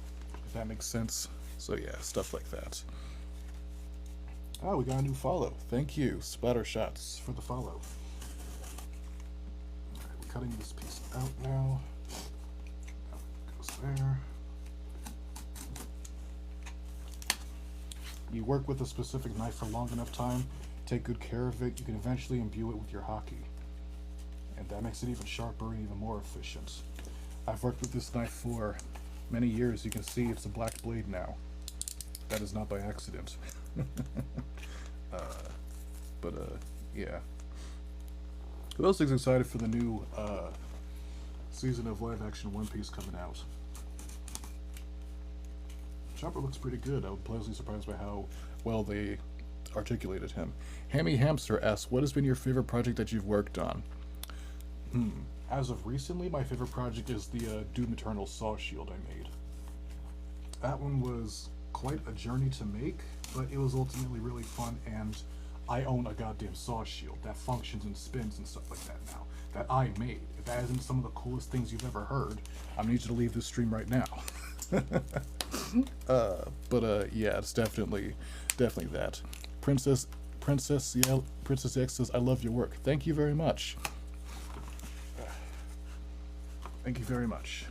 if that makes sense. So yeah, stuff like that. Oh, we got a new follow. Thank you, Splatter Shots, for the follow. Alright, we're cutting this piece out now. Goes there. You work with a specific knife for long enough time, take good care of it, you can eventually imbue it with your hockey. And that makes it even sharper and even more efficient. I've worked with this knife for many years. You can see it's a black blade now. That is not by accident. Yeah. Who else is excited for the new season of live action One Piece coming out? Chopper looks pretty good. I was pleasantly surprised by how well they articulated him. Hammy Hamster asks, what has been your favorite project that you've worked on? As of recently, my favorite project is the Doom Eternal Saw Shield I made. That one was quite a journey to make, but it was ultimately really fun, and I own a goddamn saw shield that functions and spins and stuff like that now, that I made. If that isn't some of the coolest things you've ever heard, I'm gonna need you to leave this stream right now. Yeah, it's definitely that. Princess X says, I love your work. Thank you very much. Thank you very much.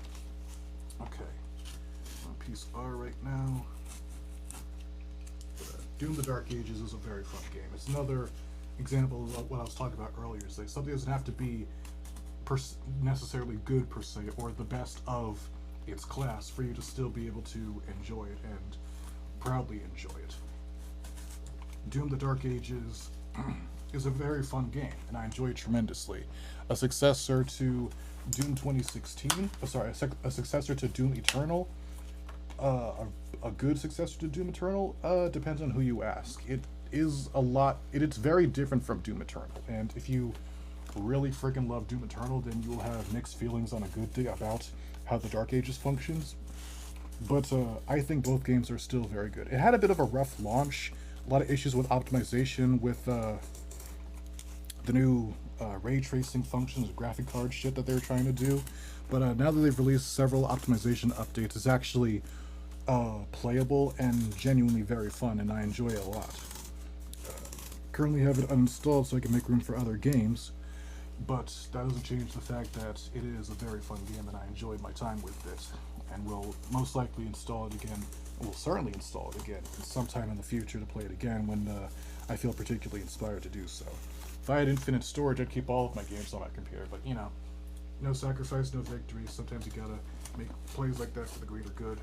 Okay, on piece R right now. Doom the Dark Ages is a very fun game. It's another example of what I was talking about earlier. Is like something doesn't have to be necessarily good per se, or the best of its class for you to still be able to enjoy it and proudly enjoy it. Doom the Dark Ages is a very fun game, and I enjoy it tremendously. A successor to Doom 2016, a successor to Doom Eternal, a good successor to Doom Eternal, depends on who you ask. It is it's very different from Doom Eternal, and if you really freaking love Doom Eternal, then you'll have mixed feelings on a good day about how the Dark Ages functions. But I think both games are still very good. It had a bit of a rough launch, a lot of issues with optimization with the new ray tracing functions, graphic card shit that they're trying to do. But now that they've released several optimization updates, it's actually playable and genuinely very fun, and I enjoy it a lot. Currently have it uninstalled so I can make room for other games, but that doesn't change the fact that it is a very fun game and I enjoyed my time with it, and will most likely install it again. Will certainly install it again sometime in the future to play it again when I feel particularly inspired to do so. If I had infinite storage, I'd keep all of my games on my computer, but you know, no sacrifice, no victory. Sometimes you gotta make plays like that for the greater good.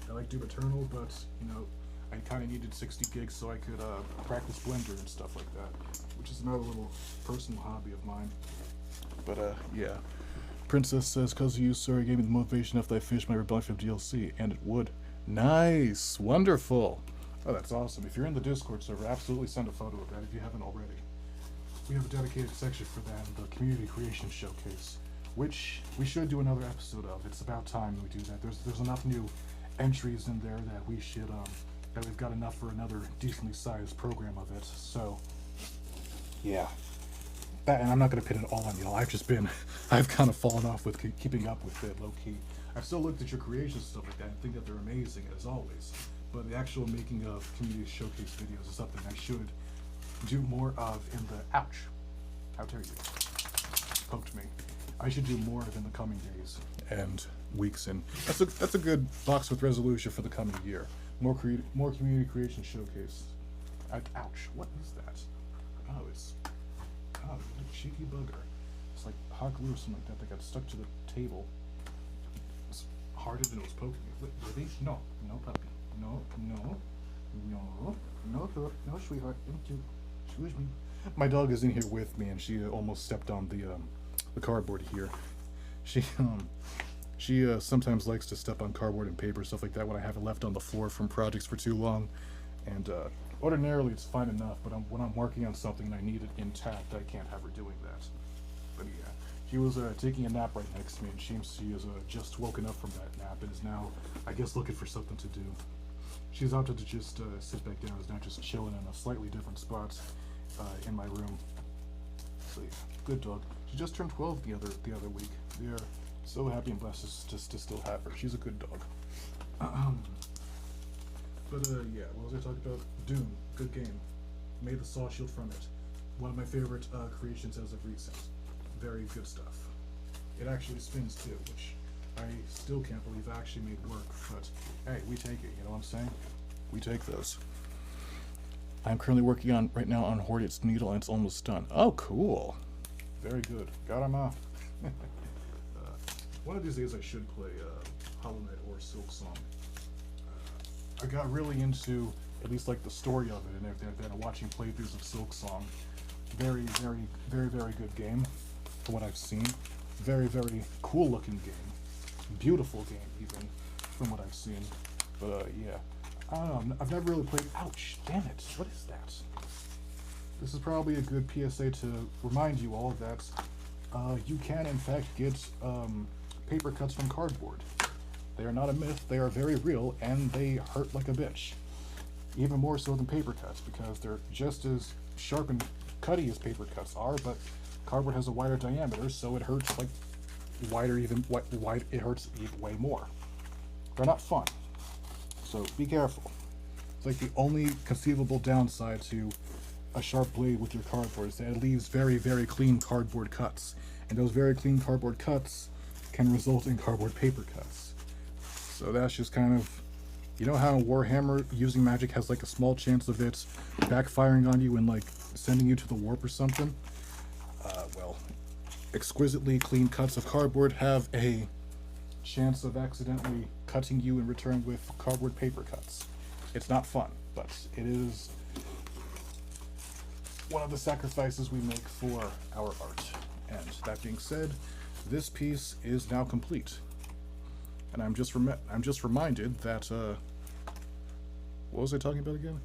I like Doom Eternal, but you know, I kind of needed 60 gigs so I could practice Blender and stuff like that, which is another little personal hobby of mine. But yeah. Princess says, cause you, sir, gave me the motivation after I finished my Rebellion DLC, and it would. Nice! Wonderful! Oh, that's awesome. If you're in the Discord server, absolutely send a photo of that if you haven't already. We have a dedicated section for that in the Community Creation Showcase, which we should do another episode of. It's about time we do that. There's enough new entries in there that we should, that we've got enough for another decently sized program of it. So, yeah. And I'm not going to pin it all on y'all. I've kind of fallen off with keeping up with it, low-key. I've still looked at your creations and stuff like that and think that they're amazing, as always. But the actual making of community showcase videos is something I should do more of in the... Ouch. How dare you. Poked me. I should do more in the coming days and weeks, and that's a good box with resolution for the coming year. More community creation showcase. Ouch! What is that? Oh, it's a cheeky bugger. It's like hot glue or something like that that got stuck to the table. It's harder than it was poking me. Really? No, puppy. No, sweetheart. Thank you. Excuse me. My dog is in here with me, and she almost stepped on the cardboard here. She sometimes likes to step on cardboard and paper, stuff like that, when I have it left on the floor from projects for too long. And ordinarily it's fine enough, but when I'm working on something and I need it intact, I can't have her doing that. But yeah, she was taking a nap right next to me, and she is just woken up from that nap and is now, I guess, looking for something to do. She's opted to just sit back down, is now just chilling in a slightly different spot in my room. So yeah, good dog. She just turned 12 the other week. We are so happy and blessed to still have her. She's a good dog. But yeah, what was I talking about? Doom, good game. Made the saw shield from it. One of my favorite creations as of recent. Very good stuff. It actually spins too, which I still can't believe I actually made work, but hey, we take it, you know what I'm saying? We take those. I'm currently working on, right now, on Hornet's Needle, and it's almost done. Oh, cool. Very good. Got him off. One of these days I should play Hollow Knight or Silk Song. I got really into at least like the story of it and everything like that, and watching playthroughs of Silk Song. Very, very, very, very good game from what I've seen. Very, very cool looking game. Beautiful game even from what I've seen. But yeah, I don't know. I've never really played. Ouch! Damn it! What is that? This is probably a good PSA to remind you all that you can in fact get paper cuts from cardboard. They are not a myth, they are very real, and they hurt like a bitch. Even more so than paper cuts, because they're just as sharp and cutty as paper cuts are, but cardboard has a wider diameter, so it hurts like wider, it hurts way more. They're not fun, so be careful. It's like the only conceivable downside to a sharp blade with your cardboard is that it leaves very, very clean cardboard cuts, and those very clean cardboard cuts can result in cardboard paper cuts. So that's just kind of, you know how Warhammer using magic has like a small chance of it backfiring on you and like sending you to the warp or something? Well, exquisitely clean cuts of cardboard have a chance of accidentally cutting you in return with cardboard paper cuts. It's not fun, but it is one of the sacrifices we make for our art. And that being said, this piece is now complete. And I'm just reminded that what was I talking about again?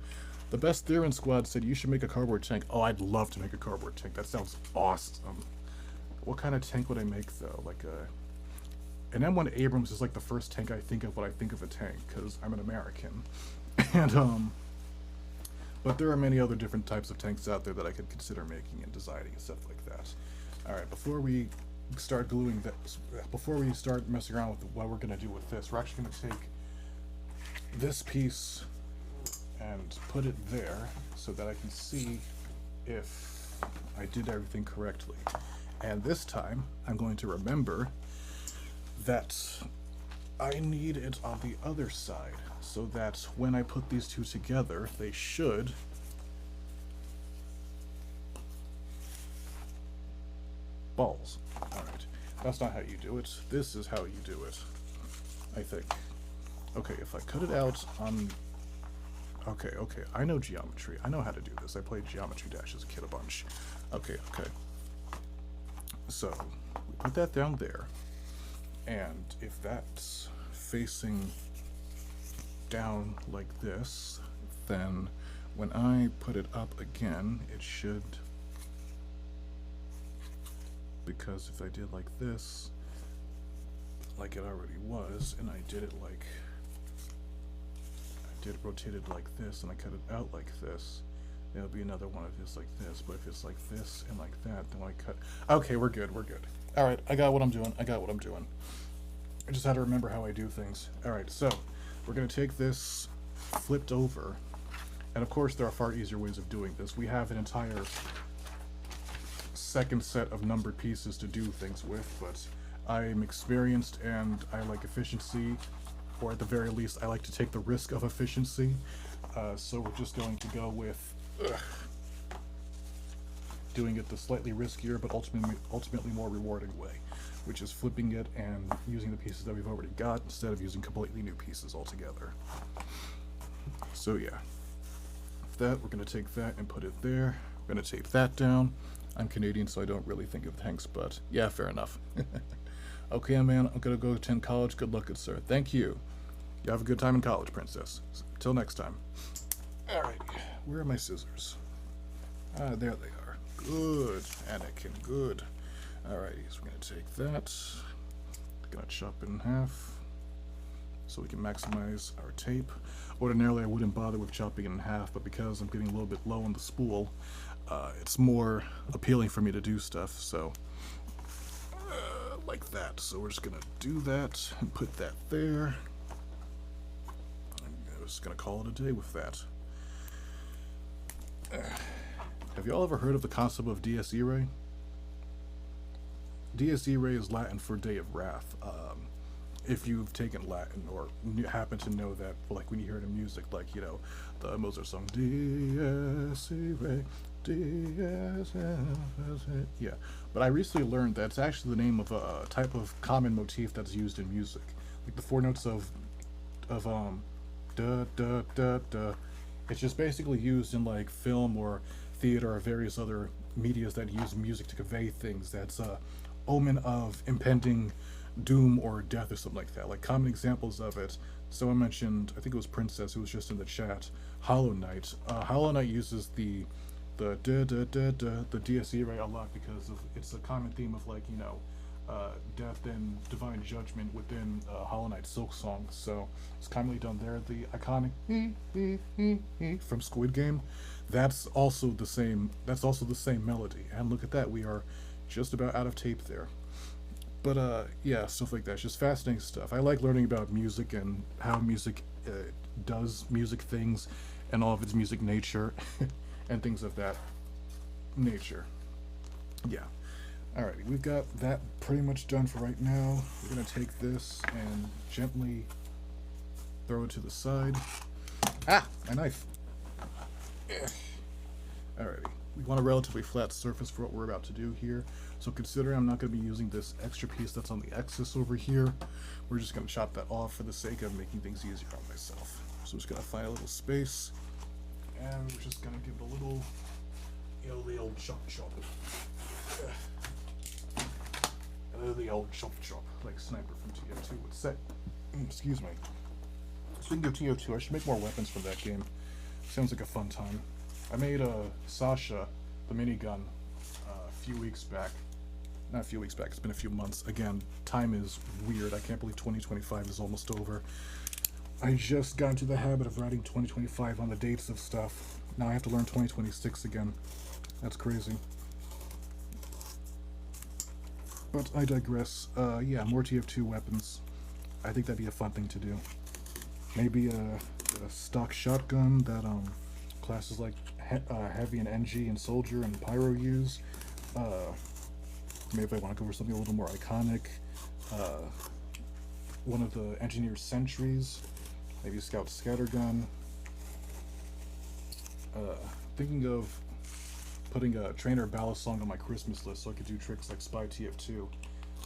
The Best Theron Squad said you should make a cardboard tank. Oh, I'd love to make a cardboard tank. That sounds awesome. What kind of tank would I make though? Like an M1 Abrams is like the first tank I think of when I think of a tank, because I'm an American. And but there are many other different types of tanks out there that I could consider making and designing and stuff like that. Alright, before we start gluing this, before we start messing around with what we're going to do with this, we're actually going to take this piece and put it there so that I can see if I did everything correctly. And this time, I'm going to remember that I need it on the other side, so that when I put these two together, they should balls. Alright, that's not how you do it. This is how you do it, I think. Okay, if I cut it out on... Okay, I know geometry. I know how to do this. I played Geometry Dash as a kid a bunch. Okay. So, we put that down there, and if that's facing down like this, then when I put it up again, it should... Because if I did like this, like it already was, and I did it like... rotated like this, and I cut it out like this, there'll be another one of this like this. But if it's like this and like that, then I cut... Okay, we're good. Alright, I got what I'm doing. I just had to remember how I do things. Alright, so we're going to take this flipped over, and of course there are far easier ways of doing this. We have an entire second set of numbered pieces to do things with, but I'm experienced and I like efficiency, or at the very least, I like to take the risk of efficiency. So we're just going to go with doing it the slightly riskier but ultimately more rewarding way, which is flipping it and using the pieces that we've already got instead of using completely new pieces altogether. So yeah, that we're going to take that and put it there. We're going to tape that down. I'm Canadian, so I don't really think of thanks, but yeah, fair enough. Okay, man, I'm going to go attend college. Good luck, good sir. Thank you. You have a good time in college, princess. Till next time. Alright, where are my scissors? Ah, there they are. Good, Anakin, good. Alrighty, so we're going to take that. Going to chop it in half so we can maximize our tape. Ordinarily, I wouldn't bother with chopping it in half, but because I'm getting a little bit low on the spool, it's more appealing for me to do stuff, so like that. So we're just going to do that and put that there. I'm just going to call it a day with that. Have you all ever heard of the concept of Dies Irae? Dies Irae is Latin for Day of Wrath. If you've taken Latin or happen to know that, like when you hear it in music, like, you know, the Mozart song, Dies Irae, Dies Irae. Yeah, but I recently learned that it's actually the name of a type of common motif that's used in music. Like the four notes of da da da da. It's just basically used in like film or theater or various other medias that use music to convey things. That's a omen of impending doom or death or something like that. Like common examples of it. Someone mentioned, I think it was Princess who was just in the chat, Hollow Knight. Hollow Knight uses the da da da da, the Dies Irae a lot because of it's a common theme of, like, you know, death and divine judgment within Hollow Knight Silk Song. So it's commonly done there. The iconic from Squid Game, that's also the same. That's also the same melody. And look at that, we are just about out of tape there. But yeah, stuff like that. It's just fascinating stuff. I like learning about music and how music does music things and all of its music nature and things of that nature. Yeah. Alrighty, we've got that pretty much done for right now. We're going to take this and gently throw it to the side. Ah, my knife. Alrighty, we want a relatively flat surface for what we're about to do here. So considering I'm not going to be using this extra piece that's on the excess over here, we're just going to chop that off for the sake of making things easier on myself. So I'm just going to find a little space, and we're just going to give it a little, you know, the old chop. The old chop, like Sniper from TF2 would say. Excuse me. Speaking of TF2, I should make more weapons from that game. Sounds like a fun time. I made a Sasha, the minigun, a few weeks back. Not a few weeks back, it's been a few months. Again, time is weird. I can't believe 2025 is almost over. I just got into the habit of writing 2025 on the dates of stuff. Now I have to learn 2026 again. That's crazy. But I digress. Yeah, more TF2 weapons. I think that'd be a fun thing to do. Maybe a stock shotgun that classes like Heavy and NG and Soldier and Pyro use. Maybe if I want to go for something a little more iconic. One of the Engineer's Sentries. Maybe Scout Scattergun. Thinking of putting a Trainer Ballast song on my Christmas list so I could do tricks like Spy TF2.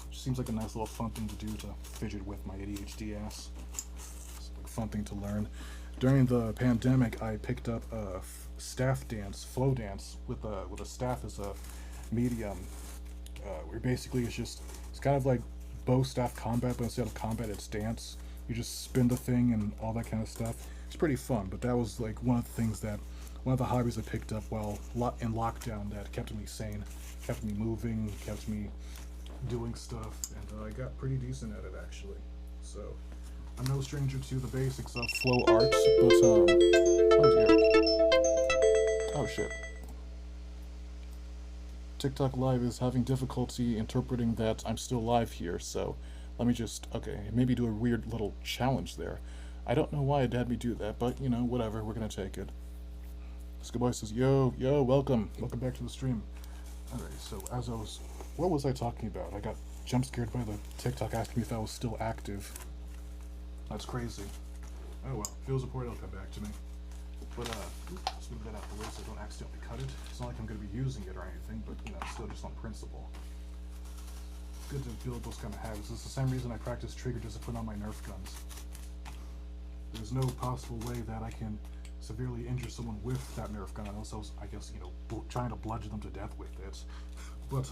Which seems like a nice little fun thing to do to fidget with my ADHD ass. It's like a fun thing to learn. During the pandemic, I picked up a staff dance, flow dance, with a staff as a medium. Where basically it's kind of like bow staff combat, but instead of combat, it's dance. You just spin the thing and all that kind of stuff. It's pretty fun, but that was like one of the hobbies I picked up while in lockdown that kept me sane, kept me moving, kept me doing stuff, and I got pretty decent at it actually. So I'm no stranger to the basics of flow arts, but oh dear, oh shit. TikTok Live is having difficulty interpreting that I'm still live here, so let me just, okay, maybe do a weird little challenge there. I don't know why it had me do that, but, you know, whatever, we're gonna take it. Scaboy says, yo, welcome back to the stream. Alright, so what was I talking about? I got jump scared by the TikTok asking me if I was still active. That's crazy. Oh well, if it was reported, it'll come back to me. But, let's move that out the way so I don't accidentally cut it. It's not like I'm going to be using it or anything, but, you know, still just on principle. Good to build those kind of habits. It's the same reason I practice trigger discipline on my Nerf guns. There's no possible way that I can severely injure someone with that Nerf gun, unless I was, I guess, you know, trying to bludgeon them to death with it. But,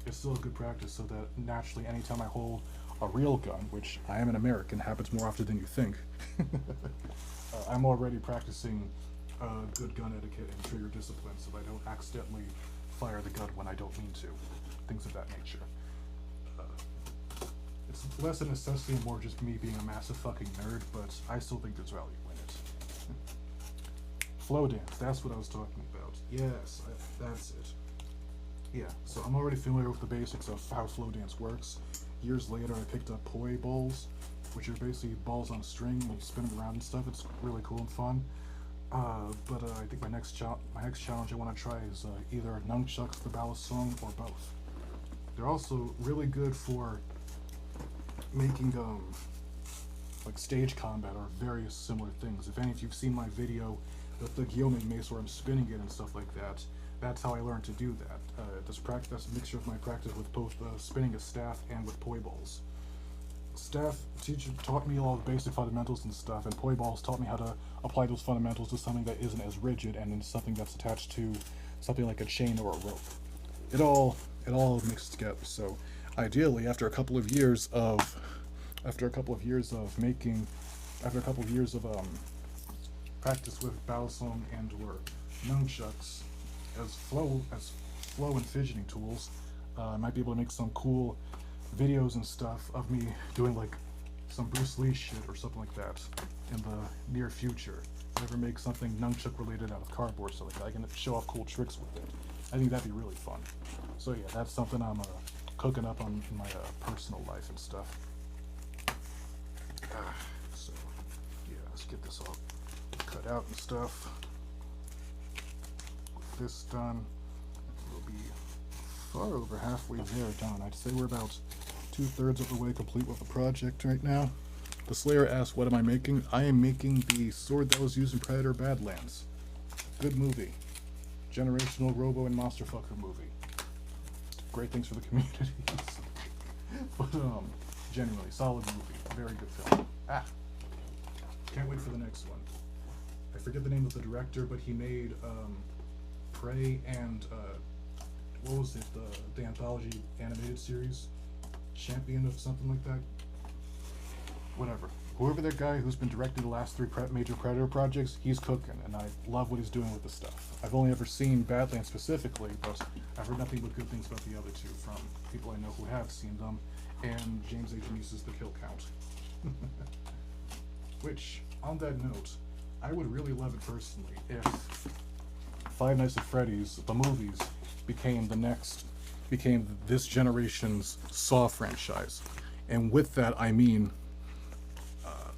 it's still a good practice so that naturally anytime I hold a real gun, which I am an American, happens more often than you think, I'm already practicing good gun etiquette and trigger discipline so I don't accidentally fire the gun when I don't mean to. Things of that nature. It's less a necessity and more just me being a massive fucking nerd, but I still think there's value in it. Flow dance, that's what I was talking about. Yes, that's it. Yeah, so I'm already familiar with the basics of how flow dance works. Years later, I picked up poi balls, which are basically balls on a string and you spin them around and stuff. It's really cool and fun. But I think my next challenge I want to try is either nunchucks, the ballast song, or both. They're also really good for making like stage combat or various similar things. If any of you've seen my video with the Guillaume mace where I'm spinning it and stuff like that, that's how I learned to do that. That's a mixture of my practice with both spinning a staff and with poi balls. Staff teacher taught me all the basic fundamentals and stuff, and poi balls taught me how to apply those fundamentals to something that isn't as rigid and then something that's attached to something like a chain or a rope. It all mixed together. So ideally, after a couple of years of practice with balisong and or nunchucks as flow and fidgeting tools, I might be able to make some cool videos and stuff of me doing like some Bruce Lee shit or something like that in the near future. Never make something nunchuck related out of cardboard so like I can show off cool tricks with it. I think that'd be really fun. So yeah, that's something I'm cooking up on in my personal life and stuff. So yeah, let's get this all cut out and stuff. With this done, we'll be far over halfway there done. I'd say we're about 2/3 of the way complete with the project right now. The Slayer asked, what am I making? I am making the sword that was used in Predator Badlands. Good movie. Generational Robo and Monster Fucker movie. Great things for the communities. But, genuinely, solid movie. Very good film. Can't wait for the next one. I forget the name of the director, but he made, Prey and, what was it, the anthology animated series? Champion of something like that? Whatever. Whoever that guy who's been directing the last 3 major Predator projects, he's cooking, and I love what he's doing with the stuff. I've only ever seen Badlands specifically, but I've heard nothing but good things about the other 2 from people I know who have seen them, and James A. Denise's The Kill Count. Which, on that note, I would really love it personally if Five Nights at Freddy's, the movies, became this generation's Saw franchise. And with that, I mean,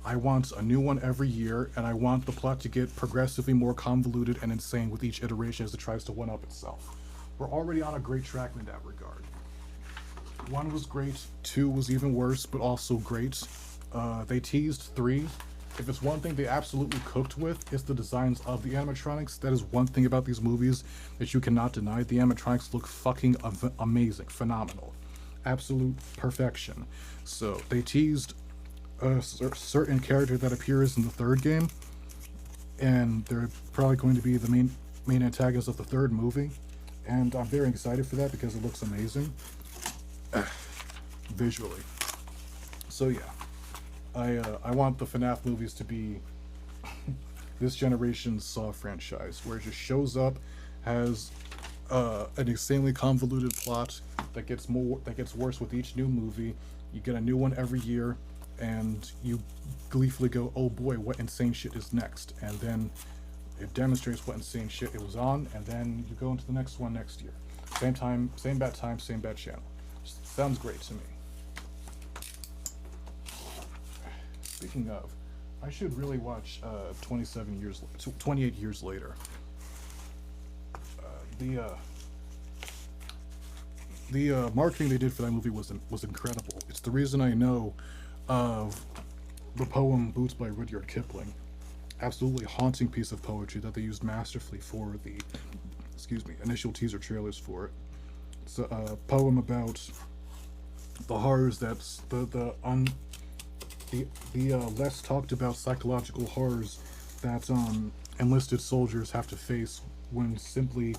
I want a new one every year, and I want the plot to get progressively more convoluted and insane with each iteration as it tries to one-up itself. We're already on a great track in that regard. 1 was great, 2 was even worse, but also great. They teased 3. If it's one thing they absolutely cooked with, it's the designs of the animatronics. That is one thing about these movies that you cannot deny. The animatronics look fucking amazing, phenomenal. Absolute perfection. So, they teased a certain character that appears in the 3rd game, and they're probably going to be the main antagonist of the 3rd movie, and I'm very excited for that because it looks amazing. Visually. So yeah. I want the FNAF movies to be this generation's Saw franchise, where it just shows up, has an insanely convoluted plot that gets worse with each new movie. You get a new one every year, and you gleefully go, "Oh boy, what insane shit is next?" And then it demonstrates what insane shit it was on, and then you go into the next one next year. Same time, same bad channel. Sounds great to me. Speaking of, I should really watch 28 years later. The marketing they did for that movie was incredible. It's the reason I know of the poem "Boots" by Rudyard Kipling. Absolutely haunting piece of poetry that they used masterfully for the, excuse me, initial teaser trailers for it. It's a poem about the horrors that's the less talked about psychological horrors that enlisted soldiers have to face when simply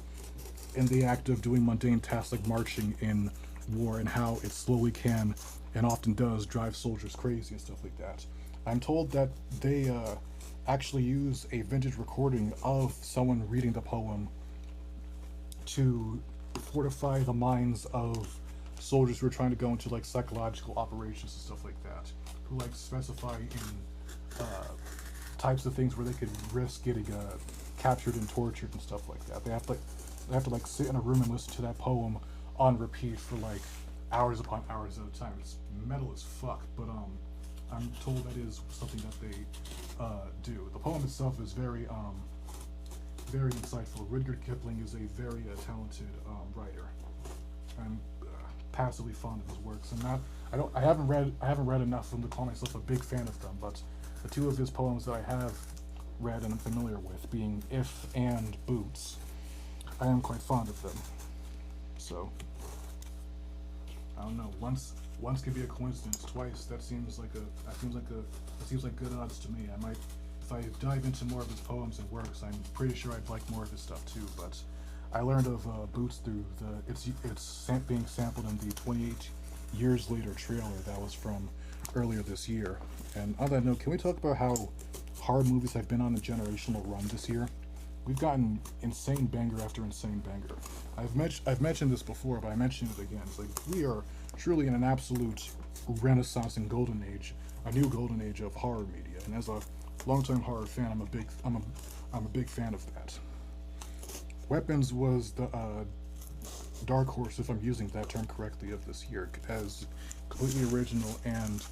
in the act of doing mundane tasks like marching in war, and how it slowly can and often does drive soldiers crazy and stuff like that. I'm told that they actually use a vintage recording of someone reading the poem to fortify the minds of soldiers who are trying to go into like psychological operations and stuff like that, who like specify in types of things where they could risk getting captured and tortured and stuff like that. They have to like sit in a room and listen to that poem on repeat for like hours upon hours at a time. It's metal as fuck, but I'm told that is something that they do. The poem itself is very insightful. Rudyard Kipling is a very talented writer. I'm passively fond of his works, and I haven't read enough of them to call myself a big fan of them, but the two of his poems that I have read and I'm familiar with, being "If" and "Boots," I am quite fond of them. So I don't know. Once could be a coincidence. Twice that seems like good odds to me. I might, if I dive into more of his poems and works, I'm pretty sure I'd like more of his stuff too. But I learned of Boots through it's being sampled in the 28 Years Later trailer that was from earlier this year. And on that note, can we talk about how horror movies have been on a generational run this year? We've gotten insane banger after insane banger. I've mentioned this before, but I mention it again. It's like we are truly in an absolute renaissance and golden age, a new golden age of horror media. And as a longtime horror fan, I'm a big fan of that. Weapons was the dark horse, if I'm using that term correctly, of this year, as completely original and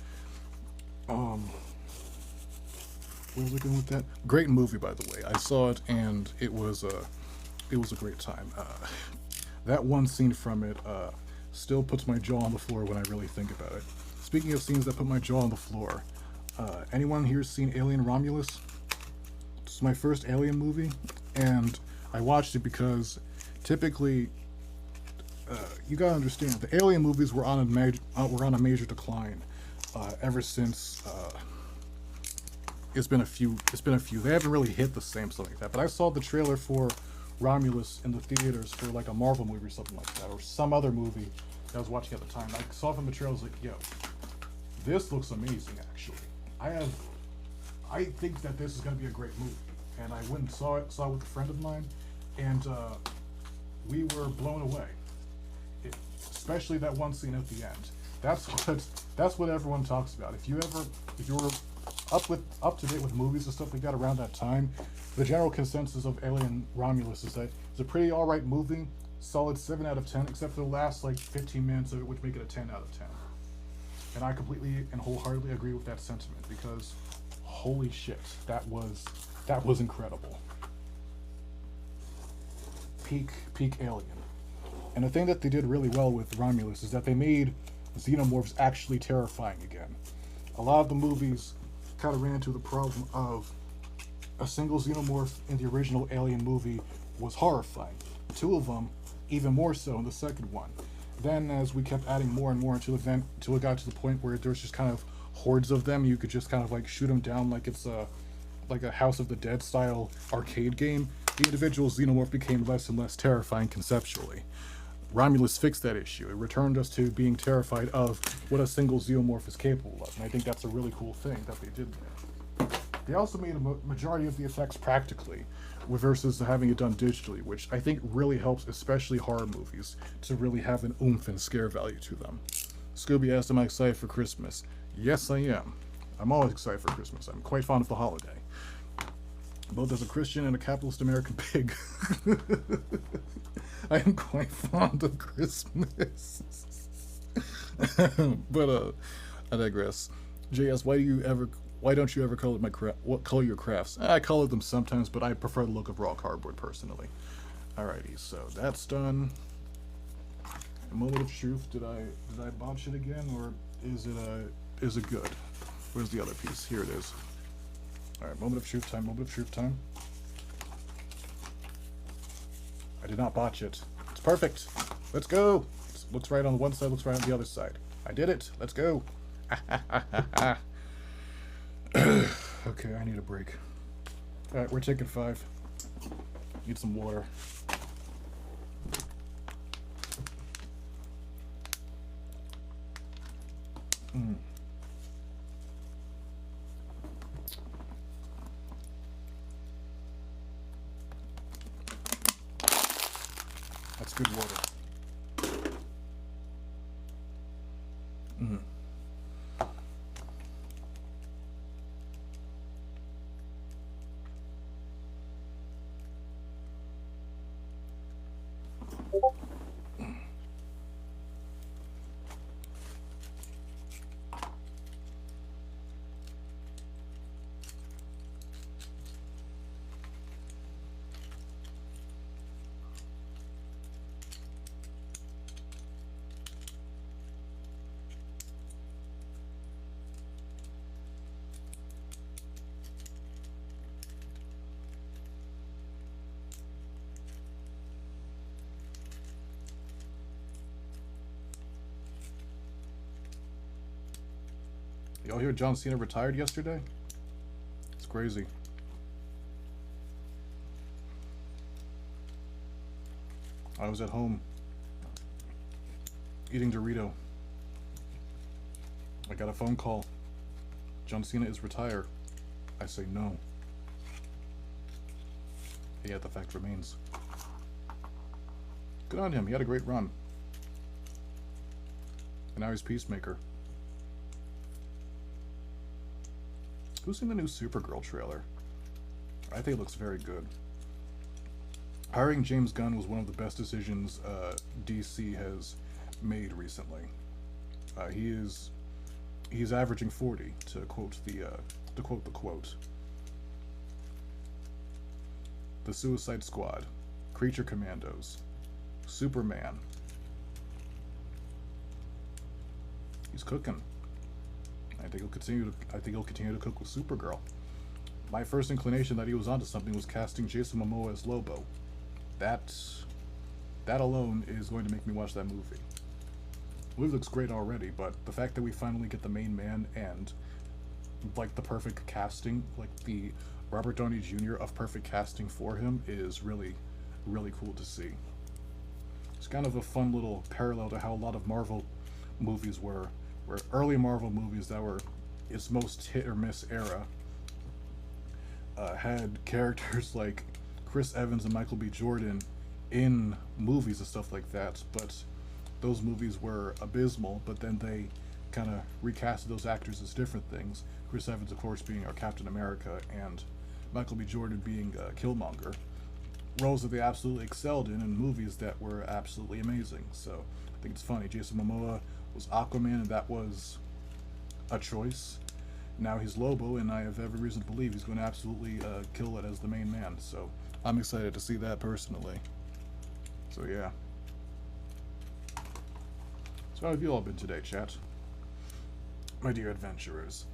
where was I going with that? Great movie, by the way. I saw it and it was a great time. That one scene from it still puts my jaw on the floor when I really think about it. Speaking of scenes that put my jaw on the floor, anyone here seen Alien Romulus? It's my first Alien movie, and I watched it because typically, you gotta understand, the Alien movies were on a major decline ever since. It's been a few. They haven't really hit the same, something like that. But I saw the trailer for Romulus in the theaters for like a Marvel movie or something like that, or some other movie that I was watching at the time. I saw from the trailer, I was like, yo, this looks amazing, actually. I think that this is going to be a great movie. And I went and saw it with a friend of mine, and we were blown away. Especially that one scene at the end. That's what everyone talks about. If you're up to date with movies and stuff like that around that time, the general consensus of Alien Romulus is that it's a pretty alright movie, solid 7 out of 10, except for the last like 15 minutes of it, which make it a 10 out of 10. And I completely and wholeheartedly agree with that sentiment, because holy shit, that was incredible. Peak Alien. And the thing that they did really well with Romulus is that they made xenomorphs actually terrifying again. A lot of the movies kind of ran into the problem of a single xenomorph in the original Alien movie was horrifying. Two of them, even more so in the second one. Then, as we kept adding more and more until it got to the point where there's just kind of hordes of them, you could just kind of like shoot them down like it's a House of the Dead style arcade game. The individual xenomorph became less and less terrifying conceptually. Romulus fixed that issue. It returned us to being terrified of what a single xenomorph is capable of, and I think that's a really cool thing that they did there. They also made a majority of the effects practically, versus having it done digitally, which I think really helps, especially horror movies, to really have an oomph and scare value to them. Scooby asked, am I excited for Christmas? Yes, I am. I'm always excited for Christmas. I'm quite fond of the holiday. Both as a Christian and a capitalist American pig. I am quite fond of Christmas. But I digress. JS, why don't you ever color your crafts? I color them sometimes, but I prefer the look of raw cardboard personally. Alrighty, so that's done. Moment of truth. Did I botch it again, or is it good? Where's the other piece? Here it is. All right, moment of truth time. Moment of truth time. I did not botch it. It's perfect. Let's go. It looks right on one side. Looks right on the other side. I did it. Let's go. Okay, I need a break. All right, we're taking 5. Need some water. That's good water. Y'all hear John Cena retired yesterday? It's crazy. I was at home eating Dorito. I got a phone call. John Cena is retired. I say no. Yet the fact remains. Good on him. He had a great run. And now he's Peacemaker. Who's seen the new Supergirl trailer? I think it looks very good. Hiring James Gunn was one of the best decisions DC has made recently. He's averaging 40, to quote the quote. The Suicide Squad, Creature Commandos, Superman. He's cooking. I think he'll continue to cook with Supergirl. My first inclination that he was onto something was casting Jason Momoa as Lobo. That alone is going to make me watch that movie. The movie looks great already, but the fact that we finally get the main man and like the perfect casting, like the Robert Downey Jr. of perfect casting for him, is really, really cool to see. It's kind of a fun little parallel to how a lot of Marvel movies were, where early Marvel movies that were its most hit or miss era had characters like Chris Evans and Michael B. Jordan in movies and stuff like that, but those movies were abysmal, but then they kind of recasted those actors as different things. Chris Evans, of course, being our Captain America, and Michael B. Jordan being Killmonger. Roles that they absolutely excelled in movies that were absolutely amazing. So I think it's funny. Jason Momoa was Aquaman, and that was a choice. Now he's Lobo, and I have every reason to believe he's going to absolutely kill it as the main man. So I'm excited to see that personally. So yeah. So how have you all been today, chat? My dear adventurers,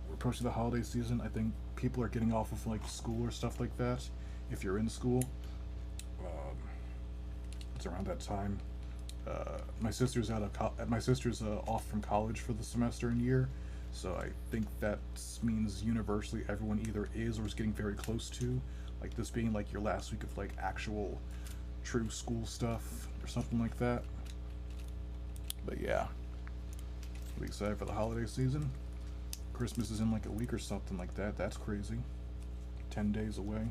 we're approaching the holiday season. I think people are getting off of like school or stuff like that. If you're in school, it's around that time. My sister's off from college for the semester and year, so I think that means universally everyone either is or is getting very close to, like this being like your last week of like actual true school stuff or something like that. But yeah, I'm excited for the holiday season. Christmas is in like a week or something like that. That's crazy. 10 days away.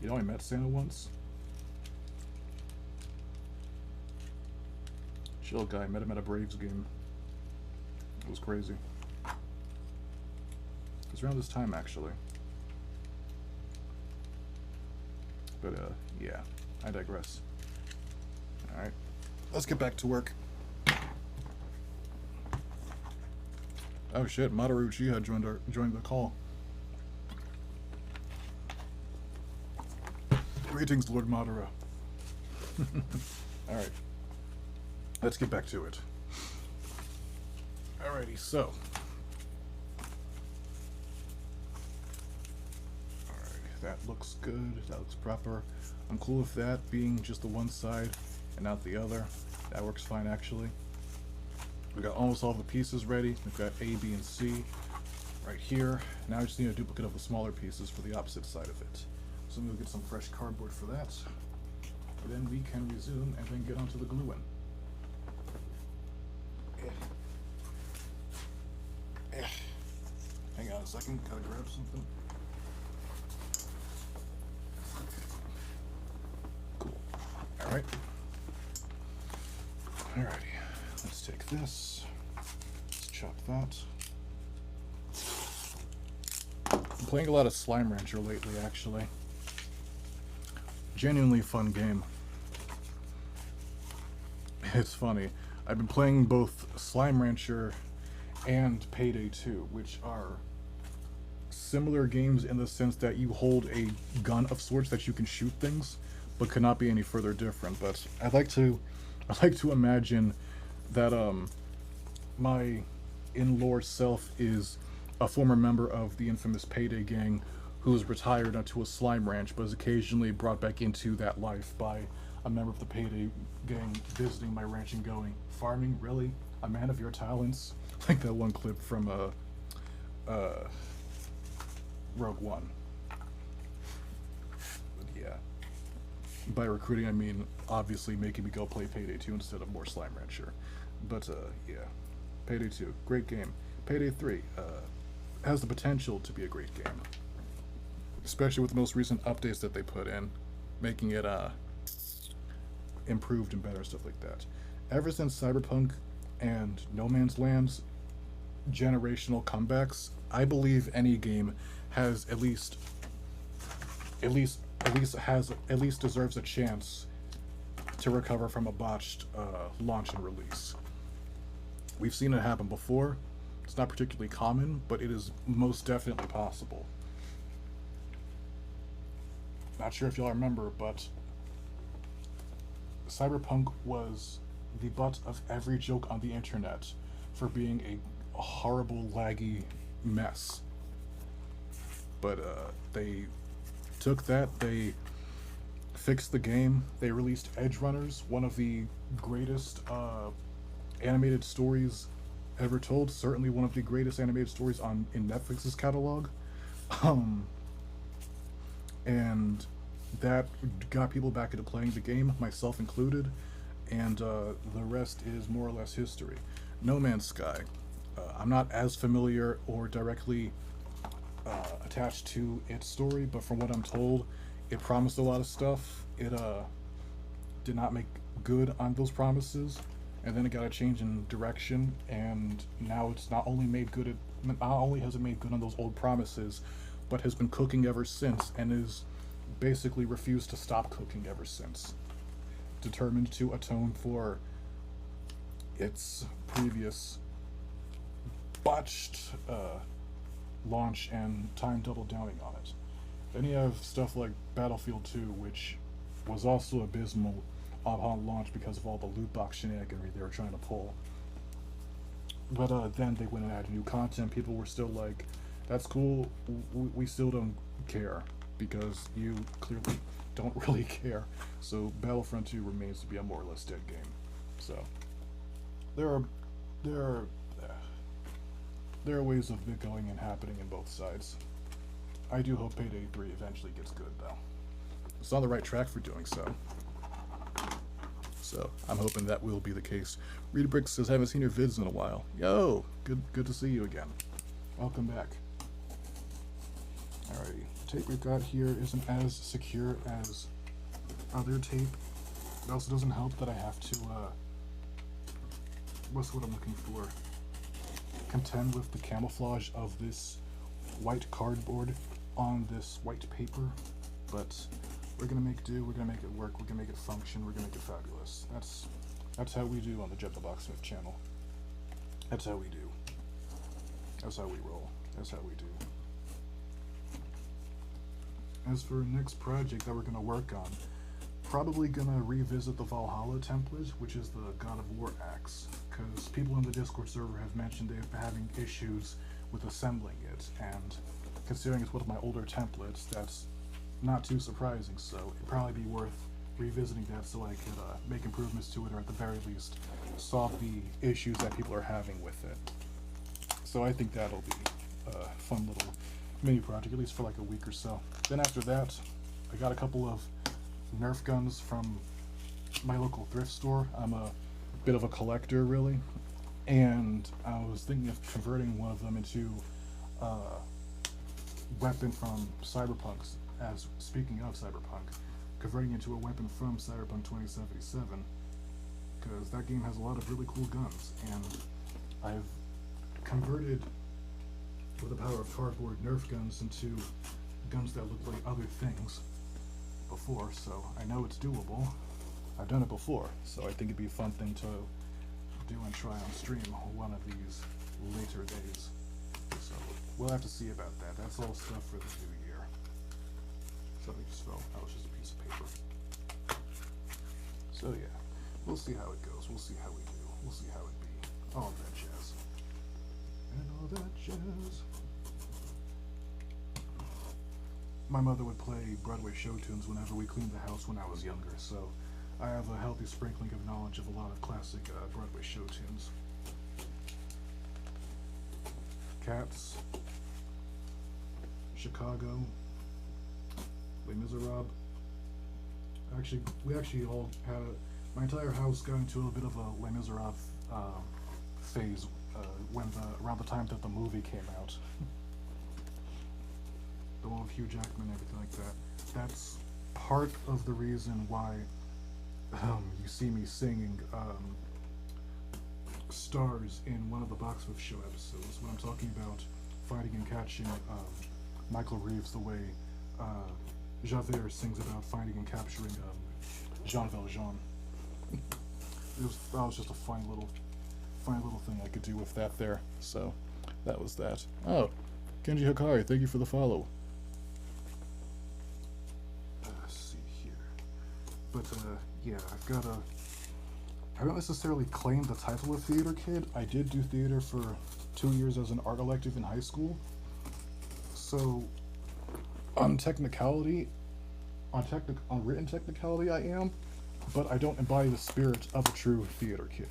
You know, I met Santa once. Chill guy. Met him at a Braves game. It was crazy. It was around this time, actually. But, yeah. I digress. Alright. Let's get back to work. Oh shit, Madoru Uchiha joined the call. Greetings, Lord Madara. Alright. Let's get back to it. Alrighty, so. Alright, that looks good. That looks proper. I'm cool with that being just the one side and not the other. That works fine, actually. We got almost all the pieces ready. We've got A, B, and C right here. Now I just need a duplicate of the smaller pieces for the opposite side of it. So I'm going to get some fresh cardboard for that. Then we can resume and then get onto the gluing. Hang on a second, gotta grab something. Cool. Alright. Alrighty. Let's take this. Let's chop that. I'm playing a lot of Slime Rancher lately, actually. Genuinely fun game. It's funny. I've been playing both Slime Rancher and Payday 2, which are similar games in the sense that you hold a gun of sorts that you can shoot things, but cannot be any further different. But I like to imagine that my in-lore self is a former member of the infamous Payday gang who is retired onto a slime ranch, but is occasionally brought back into that life by a member of the Payday gang visiting my ranch and going, "Farming, really? A man of your talents?" Like that one clip from Rogue One. But yeah. By recruiting, I mean obviously making me go play Payday 2 instead of more Slime Rancher. But yeah. Payday 2, great game. Payday 3 has the potential to be a great game. Especially with the most recent updates that they put in, making it improved and better, stuff like that. Ever since Cyberpunk and No Man's Land's generational comebacks, I believe any game has at least deserves a chance to recover from a botched launch and release. We've seen it happen before. It's not particularly common, but it is most definitely possible. Not sure if y'all remember, but Cyberpunk was the butt of every joke on the internet for being a horrible, laggy mess. But they took that, they fixed the game, they released Edge Runners, one of the greatest animated stories ever told, certainly one of the greatest animated stories in Netflix's catalog. And that got people back into playing the game, myself included, and the rest is more or less history. No Man's Sky. I'm not as familiar or directly attached to its story, but from what I'm told, it promised a lot of stuff. It did not make good on those promises, and then it got a change in direction, and now it's not only has it made good on those old promises, but has been cooking ever since, and is basically refused to stop cooking ever since. Determined to atone for its previous botched launch and time double downing on it. Then you have stuff like Battlefield 2, which was also abysmal upon launch because of all the loot box shenaniganry they were trying to pull. But then they went and added new content. People were still like, that's cool, we still don't care, because you clearly don't really care. So Battlefront 2 remains to be a more or less dead game. So there are ways of it going and happening in both sides. I do hope Payday 3 eventually gets good, though. It's on the right track for doing so. So I'm hoping that will be the case. Rita Brick says, haven't seen your vids in a while. Yo, good to see you again. Welcome back. Alrighty, the tape we've got here isn't as secure as other tape. It also doesn't help that I have to, what's what I'm looking for? Contend with the camouflage of this white cardboard on this white paper, but we're gonna make do, we're gonna make it work, we're gonna make it function, we're gonna make it fabulous. That's how we do on the Jet the Locksmith channel. That's how we do. That's how we roll. That's how we do. As for our next project that we're gonna work on, probably gonna revisit the Valhalla template, which is the God of War axe, because people in the Discord server have mentioned they've been having issues with assembling it, and considering it's one of my older templates, that's not too surprising, so it'd probably be worth revisiting that so I could make improvements to it, or at the very least solve the issues that people are having with it. So I think that'll be a fun little mini project, at least for like a week or so. Then after that, I got a couple of Nerf guns from my local thrift store. I'm a bit of a collector, really, and I was thinking of converting one of them into a weapon from Cyberpunk. As speaking of Cyberpunk, converting it into a weapon from Cyberpunk 2077, because that game has a lot of really cool guns, and I've converted, with the power of cardboard, Nerf guns into guns that look like other things before, so I know it's doable. I've done it before, so I think it'd be a fun thing to do and try on stream one of these later days. So we'll have to see about that. That's all stuff for the new year. Something just fell. That was just a piece of paper. So yeah, we'll see how it goes. We'll see how we do. We'll see how it be. All that jazz. And all that jazz. My mother would play Broadway show tunes whenever we cleaned the house when I was younger, so I have a healthy sprinkling of knowledge of a lot of classic Broadway show tunes. Cats, Chicago, Les Miserables. We actually all had my entire house got into a bit of a Les Miserables phase around the time that the movie came out. The one with Hugh Jackman and everything like that. That's part of the reason why you see me singing stars in one of the Box Office Show episodes when I'm talking about finding and catching Michael Reeves the way Javert sings about finding and capturing Jean Valjean. That was just a fine little thing I could do with that there. So that was that. Oh, Kenji Hikari, thank you for the follow. Let's see here. But yeah, I don't necessarily claim the title of theater kid. I did do theater for 2 years as an art elective in high school. So on written technicality I am, but I don't embody the spirit of a true theater kid.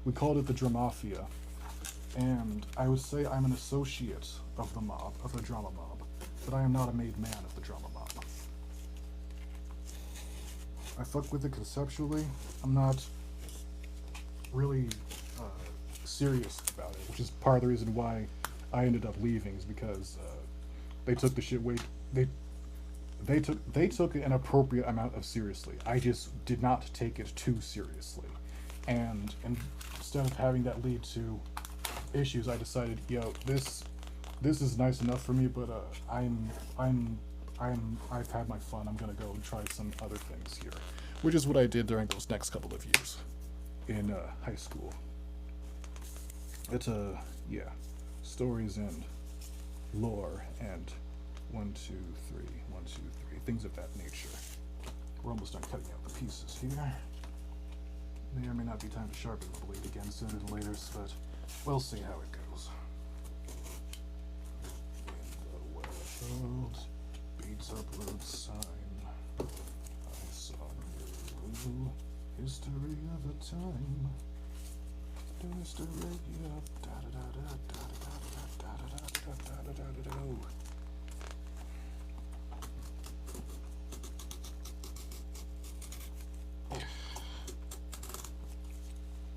We called it the Dramafia, and I would say I'm an associate of the mob, of the drama mob, but I am not a made man of the drama mob. I fuck with it conceptually. I'm not really serious about it, which is part of the reason why I ended up leaving, is because they took the shit way they took it an appropriate amount of seriously. I just did not take it too seriously, and instead of having that lead to issues, I decided, yo, this is nice enough for me, but I've had my fun. I'm gonna go and try some other things here, which is what I did during those next couple of years in high school. It's yeah, stories and lore and 1, 2, 3, 1, 2, 3, things of that nature. We're almost done cutting out the pieces here. May or may not be time to sharpen the blade again sooner than later, but we'll see how it goes. In the world beats up road sign. I saw new history of a time. The history of da da da da da da da da da da da da da da.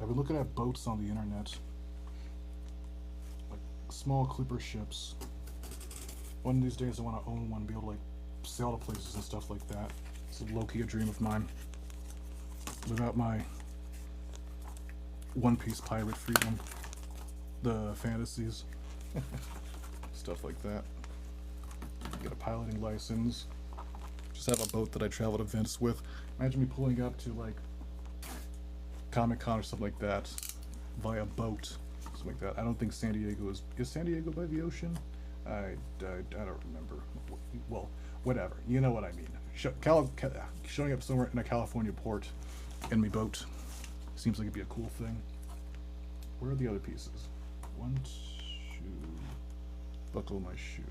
I've been looking at boats on the internet, like small clipper ships. One of these days I want to own one, be able to like sail to places and stuff like that. It's low-key a dream of mine. Live out my One Piece pirate freedom, the fantasies, stuff like that. Get a piloting license. Just have a boat that I travel to events with. Imagine me pulling up to like Comic-Con or something like that via boat, something like that. I don't think San Diego is San Diego by the ocean? don't remember. Well, whatever. You know what I mean. Showing up somewhere in a California port in my boat seems like it'd be a cool thing. Where are the other pieces? 1, 2. Buckle my shoe.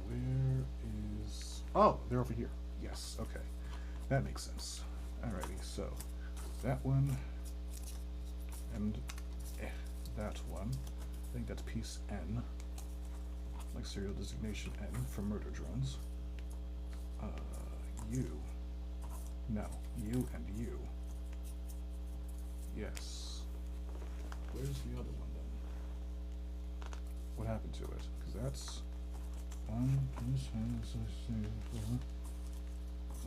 Where is... Oh, they're over here. Yes, okay. That makes sense. Alrighty, so that one and that one. I think that's piece N. Like serial designation N for murder drones. U. No, U and U. Yes. Where's the other one then? What happened to it? Because that's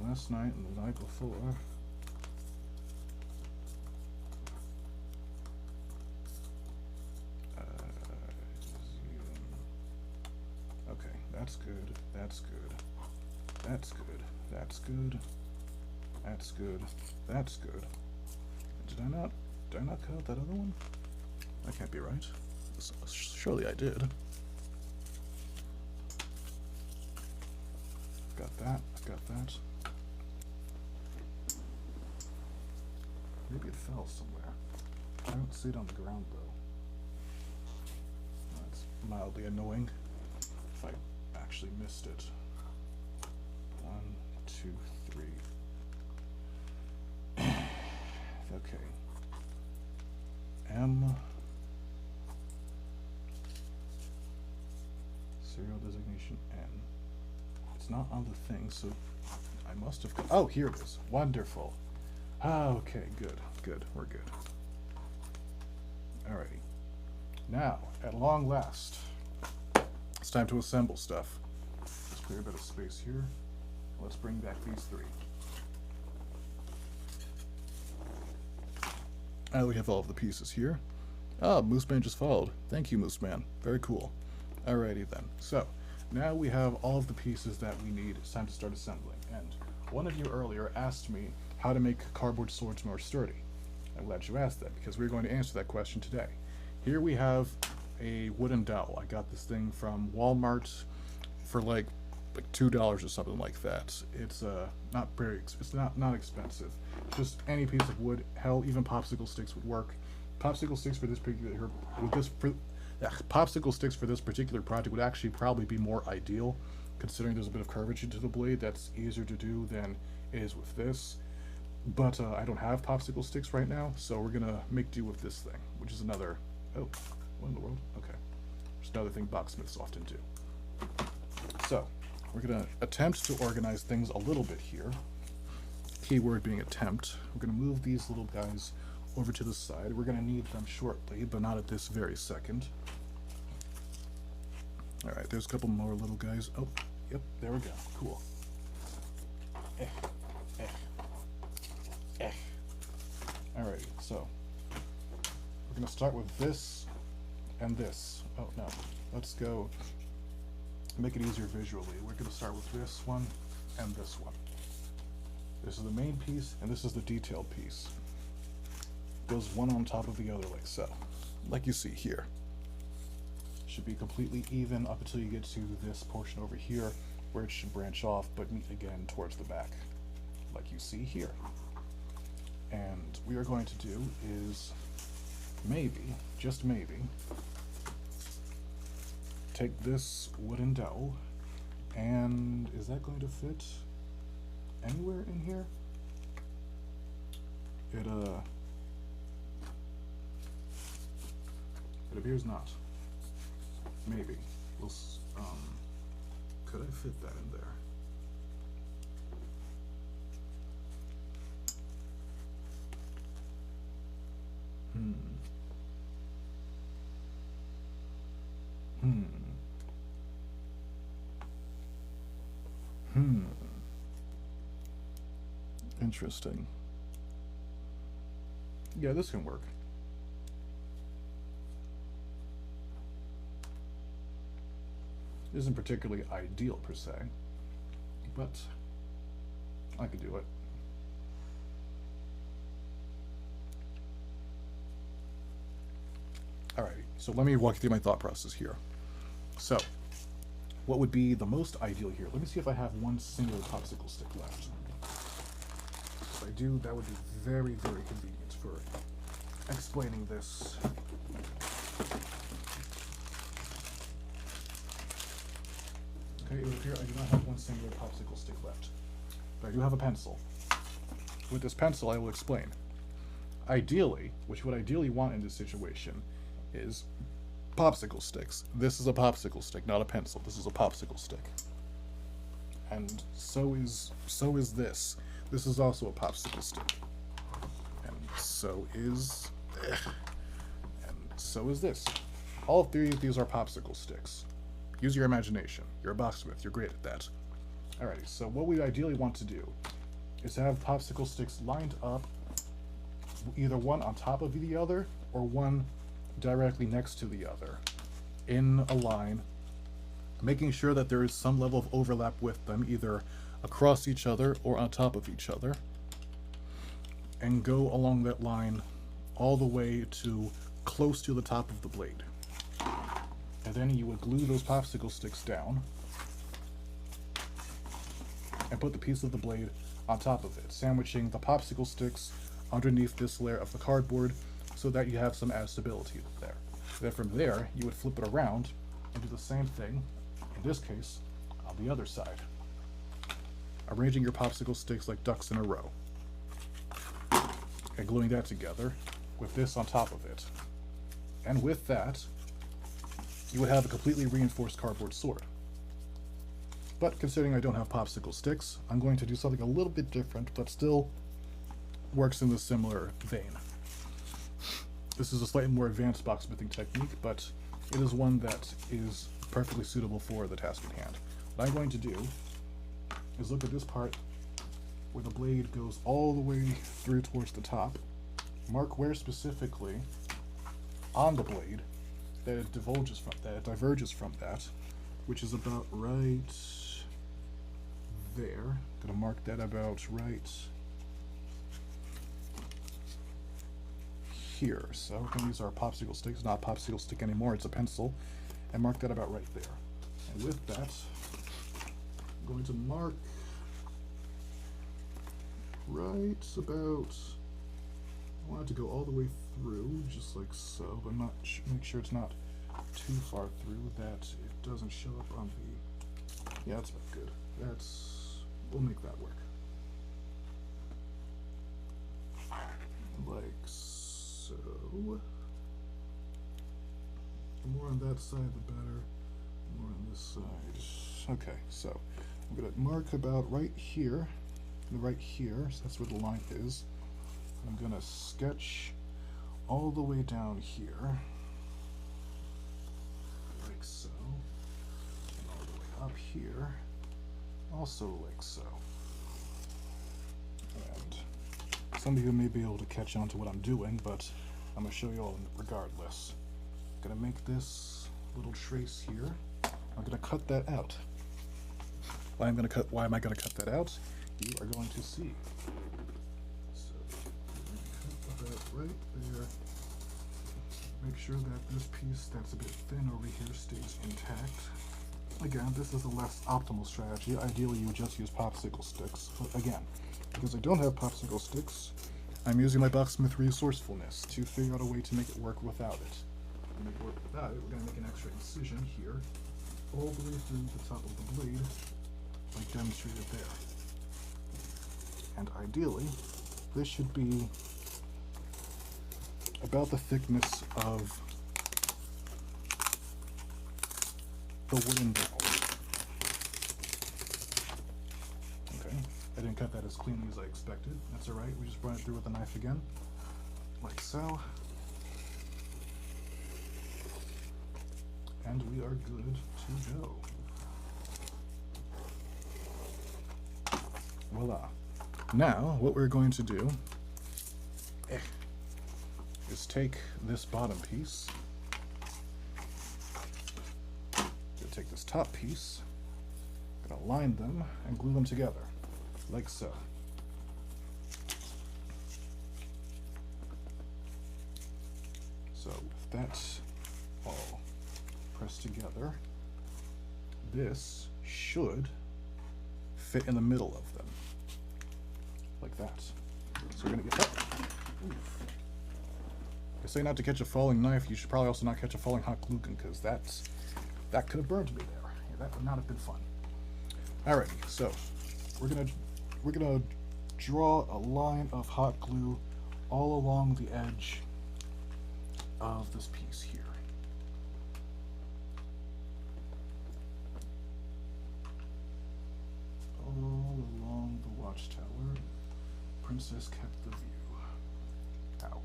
last night and the night before. Okay, that's good. That's good. That's good. That's good. That's good. That's good. Did I not cut out that other one? That can't be right. Surely I did. Got that. Got that. Maybe it fell somewhere. I don't see it on the ground though. That's mildly annoying. If I actually missed it. 1, 2, 3. Okay. M. Serial designation N. It's not on the thing, so I must have... Oh, here it is. Wonderful. Okay, good. Good. We're good. Alrighty. Now, at long last, it's time to assemble stuff. Let's clear a bit of space here. Let's bring back these 3. Now we have all of the pieces here. Ah, Mooseman just followed. Thank you, Mooseman. Very cool. Alrighty then. So, now we have all of the pieces that we need. It's time to start assembling. And one of you earlier asked me how to make cardboard swords more sturdy. I'm glad you asked that, because we're going to answer that question today. Here we have a wooden dowel. I got this thing from Walmart for like $2 or something like that. It's not very it's not expensive. Just any piece of wood. Hell, even popsicle sticks would work. Popsicle sticks for this particular project would actually probably be more ideal, considering there's a bit of curvature to the blade. That's easier to do than it is with this. But I don't have popsicle sticks right now, so we're gonna make do with this thing, which is another... Oh, what in the world? Okay. Just another thing boxsmiths often do. So, we're gonna attempt to organize things a little bit here. Keyword being attempt. We're gonna move these little guys over to the side. We're gonna need them shortly, but not at this very second. Alright, there's a couple more little guys. Oh, yep, there we go. Cool. Alrighty, so we're gonna start with this and this. Oh no, let's go make it easier visually. We're gonna start with this one and this one. This is the main piece and this is the detailed piece. Goes one on top of the other like so. Like you see here. Should be completely even up until you get to this portion over here where it should branch off but meet again towards the back. Like you see here. And we are going to do is maybe, just maybe, take this wooden dowel and is that going to fit anywhere in here? It appears not. Maybe. We'll could I fit that in there? Interesting. Yeah, this can work. Isn't particularly ideal per se, but I could do it. Alrighty, So let me walk you through my thought process here. So, what would be the most ideal here? Let me see if I have one single popsicle stick left. If I do, that would be very, very convenient for explaining this. Okay, it would appear I do not have one single popsicle stick left. But I do have a pencil. With this pencil, I will explain. Ideally, what you would ideally want in this situation is popsicle sticks. This is a popsicle stick, not a pencil. This is a popsicle stick. And so is this. This is also a popsicle stick. And so is this. All three of these are popsicle sticks. Use your imagination. You're a boxsmith. You're great at that. Alrighty, so what we ideally want to do is have popsicle sticks lined up, either one on top of the other or one directly next to the other in a line, making sure that there is some level of overlap with them, either across each other or on top of each other, and go along that line all the way to close to the top of the blade. And then you would glue those popsicle sticks down and put the piece of the blade on top of it, sandwiching the popsicle sticks underneath this layer of the cardboard so that you have some added stability there. Then from there, you would flip it around and do the same thing, in this case, on the other side, arranging your popsicle sticks like ducks in a row, and gluing that together with this on top of it. And with that, you would have a completely reinforced cardboard sword. But considering I don't have popsicle sticks, I'm going to do something a little bit different, but still works in the similar vein. This is a slightly more advanced boxsmithing technique, but it is one that is perfectly suitable for the task at hand. What I'm going to do is look at this part where the blade goes all the way through towards the top, mark where specifically on the blade that it diverges from that, which is about right there. Gonna mark that about right here. So we're gonna use our popsicle stick. It's not a popsicle stick anymore, it's a pencil, and mark that about right there. And with that, I'm going to mark right about, I want it to go all the way through, just like so, but make sure it's not too far through that it doesn't show up on the, yeah, that's about good. We'll make that work. Like so. The more on that side, the better. The more on this side. Okay, so I'm gonna mark about right here, so that's where the line is. I'm gonna sketch all the way down here, like so, and all the way up here, also like so. And some of you may be able to catch on to what I'm doing, but I'm gonna show you all regardless. I'm gonna make this little trace here. I'm gonna cut that out. Why am I gonna cut that out? You are going to see. So I'm gonna cut that right there. Make sure that this piece that's a bit thin over here stays intact. Again, this is a less optimal strategy. Ideally, you would just use popsicle sticks. But again, because I don't have popsicle sticks, I'm using my boxsmith resourcefulness to figure out a way to make it work without it. To make it work without it, we're going to make an extra incision here, all the way through the top of the blade, like demonstrated there. And ideally, this should be about the thickness of the wooden bowl. Okay, I didn't cut that as cleanly as I expected. That's alright, we just run it through with a knife again, like so. And we are good to go. Voila. Now, what we're going to do is take this bottom piece, take this top piece, gonna line them and glue them together, like so. So with that all pressed together, this should fit in the middle of them, like that. So we're gonna get that. Oof. They say not to catch a falling knife. You should probably also not catch a falling hot glue gun, because that could have burned me there. Yeah, that would not have been fun. Alrighty, so we're gonna draw a line of hot glue all along the edge of this piece here. All along the watchtower, Princess kept the view. Ow.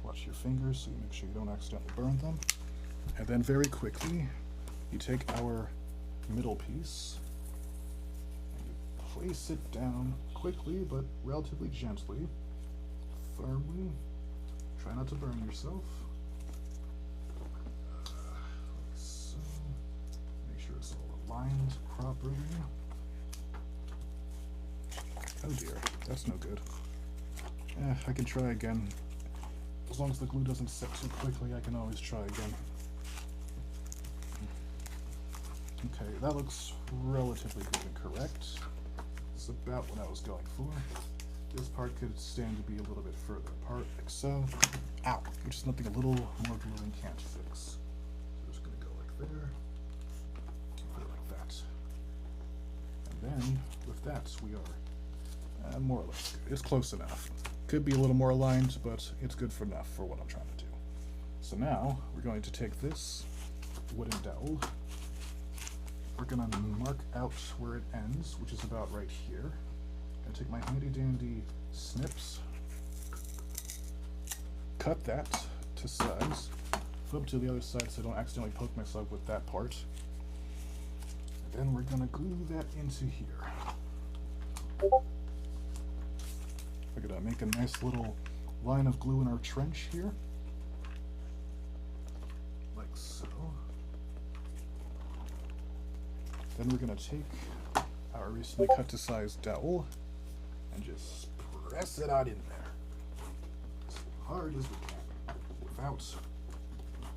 Watch your fingers so you make sure you don't accidentally burn them. And then very quickly, you take our middle piece and you place it down quickly but relatively gently, firmly. Try not to burn yourself. Like so. Make sure it's all aligned properly. Oh dear, that's no good. I can try again. As long as the glue doesn't set too quickly, I can always try again. Okay, that looks relatively good and correct. This is about what I was going for. This part could stand to be a little bit further apart, like so. Ow! Which is nothing a little more gluing can't fix. So we're just gonna go like there. Put it like that. And then, with that, we are more or less good. It's close enough. Could be a little more aligned, but it's good for enough for what I'm trying to do. So now, we're going to take this wooden dowel. We're going to mark out where it ends, which is about right here. And take my handy dandy snips, cut that to size, flip to the other side so I don't accidentally poke myself with that part. And then we're going to glue that into here. We're going to make a nice little line of glue in our trench here, like so. Then we're going to take our recently cut to size dowel and just press it out in there as hard as we can without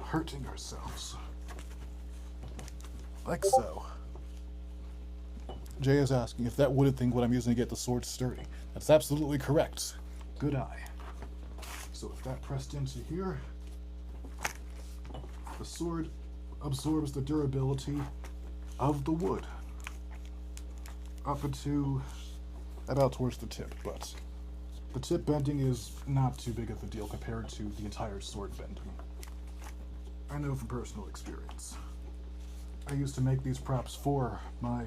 hurting ourselves, like so. Jay is asking if that wooden thing what I'm using to get the sword sturdy. That's absolutely correct. Good eye. So with that pressed into here, the sword absorbs the durability of the wood up into about towards the tip, but the tip bending is not too big of a deal compared to the entire sword bending. I know from personal experience. I used to make these props for my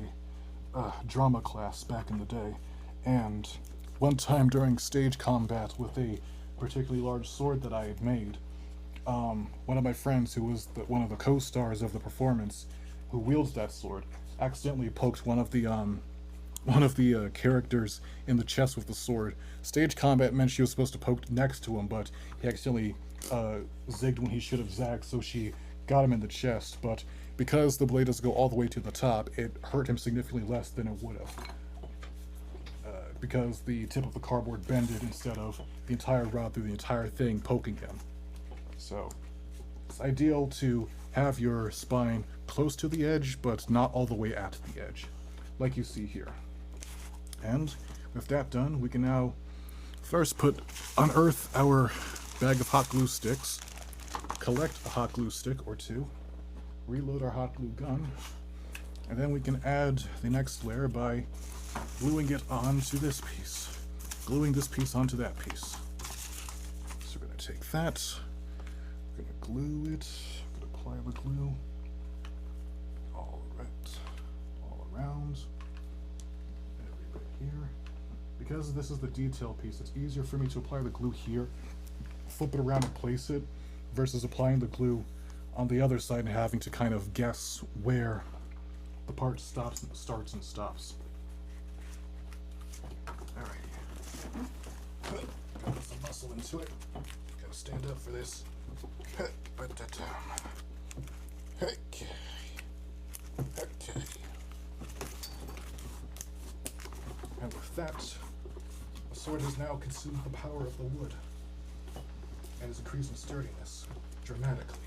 drama class back in the day, and one time during stage combat with a particularly large sword that I had made, one of my friends who was one of the co-stars of the performance who wields that sword accidentally poked one of the characters in the chest with the sword. Stage combat meant she was supposed to poke next to him, but he accidentally zigged when he should have zagged, so she got him in the chest. But because the blade doesn't go all the way to the top, it hurt him significantly less than it would have. Because the tip of the cardboard bended instead of the entire rod through the entire thing poking him. So it's ideal to have your spine close to the edge, but not all the way at the edge, like you see here. And with that done, we can now first unearth our bag of hot glue sticks, collect a hot glue stick or two, reload our hot glue gun, and then we can add the next layer by gluing it onto this piece, gluing this piece onto that piece. So we're going to take that, we're going to glue it, we're going to apply the glue all around, every bit here. Because this is the detail piece, it's easier for me to apply the glue here, flip it around and place it, versus applying the glue on the other side and having to kind of guess where the part starts and stops. Alright. Gotta put some muscle into it. Gotta stand up for this. Put that down. Okay. Okay. And with that, the sword has now consumed the power of the wood and is increasing sturdiness dramatically.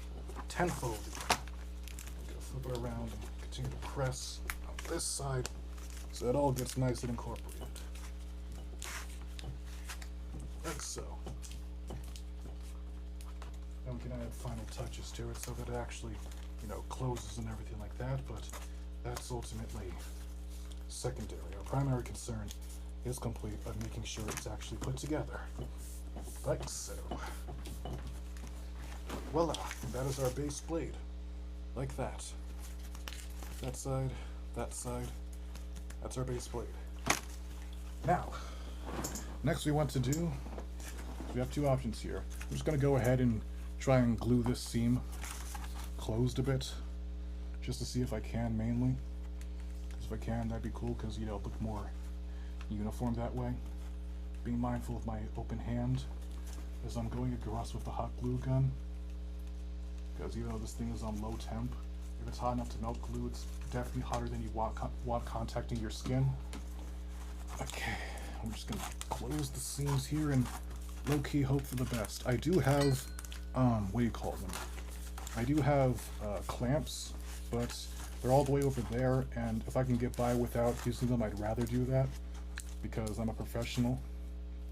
tenfold. I'm gonna flip it around and continue to press on this side so it all gets nice and incorporated. Like so. And we can add final touches to it so that it actually, closes and everything like that, but that's ultimately secondary. Our primary concern is complete by making sure it's actually put together. Like so. Voila, that is our base blade. Like that. That side, that's our base blade. Now, next we want to do, we have two options here. I'm just going to go ahead and try and glue this seam closed a bit, just to see if I can mainly. Because if I can, that'd be cool, because, it'll look more uniform that way. Being mindful of my open hand as I'm going across with the hot glue gun. Because even though this thing is on low temp, if it's hot enough to melt glue, it's definitely hotter than you want contacting your skin. Okay, I'm just gonna close the seams here and low-key hope for the best. I do have, what do you call them? I do have clamps, but they're all the way over there, and if I can get by without using them, I'd rather do that, because I'm a professional,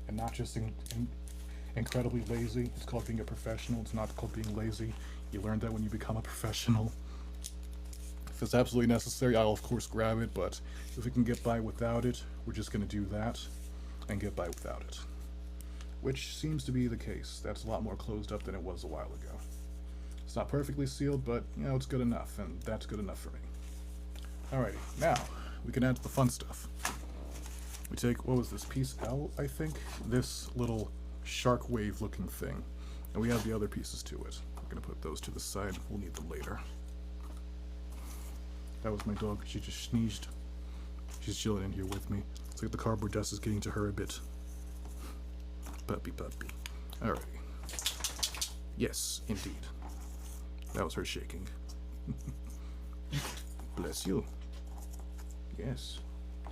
and not just incredibly lazy. It's called being a professional, it's not called being lazy. You learn that when you become a professional. If it's absolutely necessary, I'll of course grab it, but if we can get by without it, we're just going to do that and get by without it. Which seems to be the case. That's a lot more closed up than it was a while ago. It's not perfectly sealed, but it's good enough, and that's good enough for me. Alrighty, now we can add the fun stuff. We take, what was this, piece L, I think? This little shark wave looking thing. And we add the other pieces to it. We're going to put those to the side. We'll need them later. That was my dog. She just sneezed. She's chilling in here with me. It's like the cardboard dust is getting to her a bit. Puppy. Alrighty. Yes, indeed. That was her shaking. Bless you. Yes.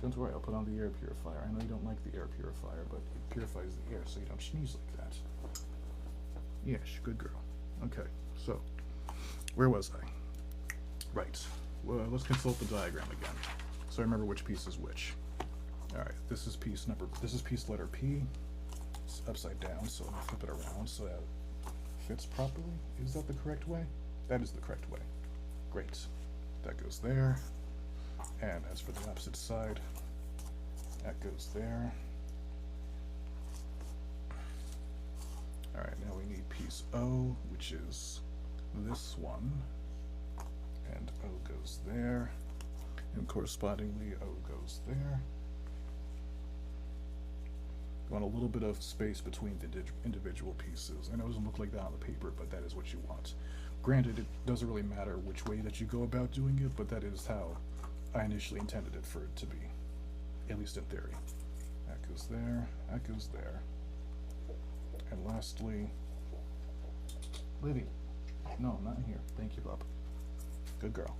Don't worry, I'll put on the air purifier. I know you don't like the air purifier, but it purifies the air so you don't sneeze like that. Yes, good girl. Okay, so, where was I? Right. Well, let's consult the diagram again, so I remember which piece is which. Alright, this is piece letter P. It's upside down, so I'm going to flip it around so that it fits properly. Is that the correct way? That is the correct way. Great. That goes there. And as for the opposite side, that goes there. Alright, now we need piece O, which is this one. And O goes there. And correspondingly, O goes there. You want a little bit of space between the individual pieces. I know it doesn't look like that on the paper, but that is what you want. Granted, it doesn't really matter which way that you go about doing it, but that is how I initially intended it for it to be, at least in theory. That goes there, that goes there. And lastly, Livy. No, not in here. Thank you, Bob. Good girl.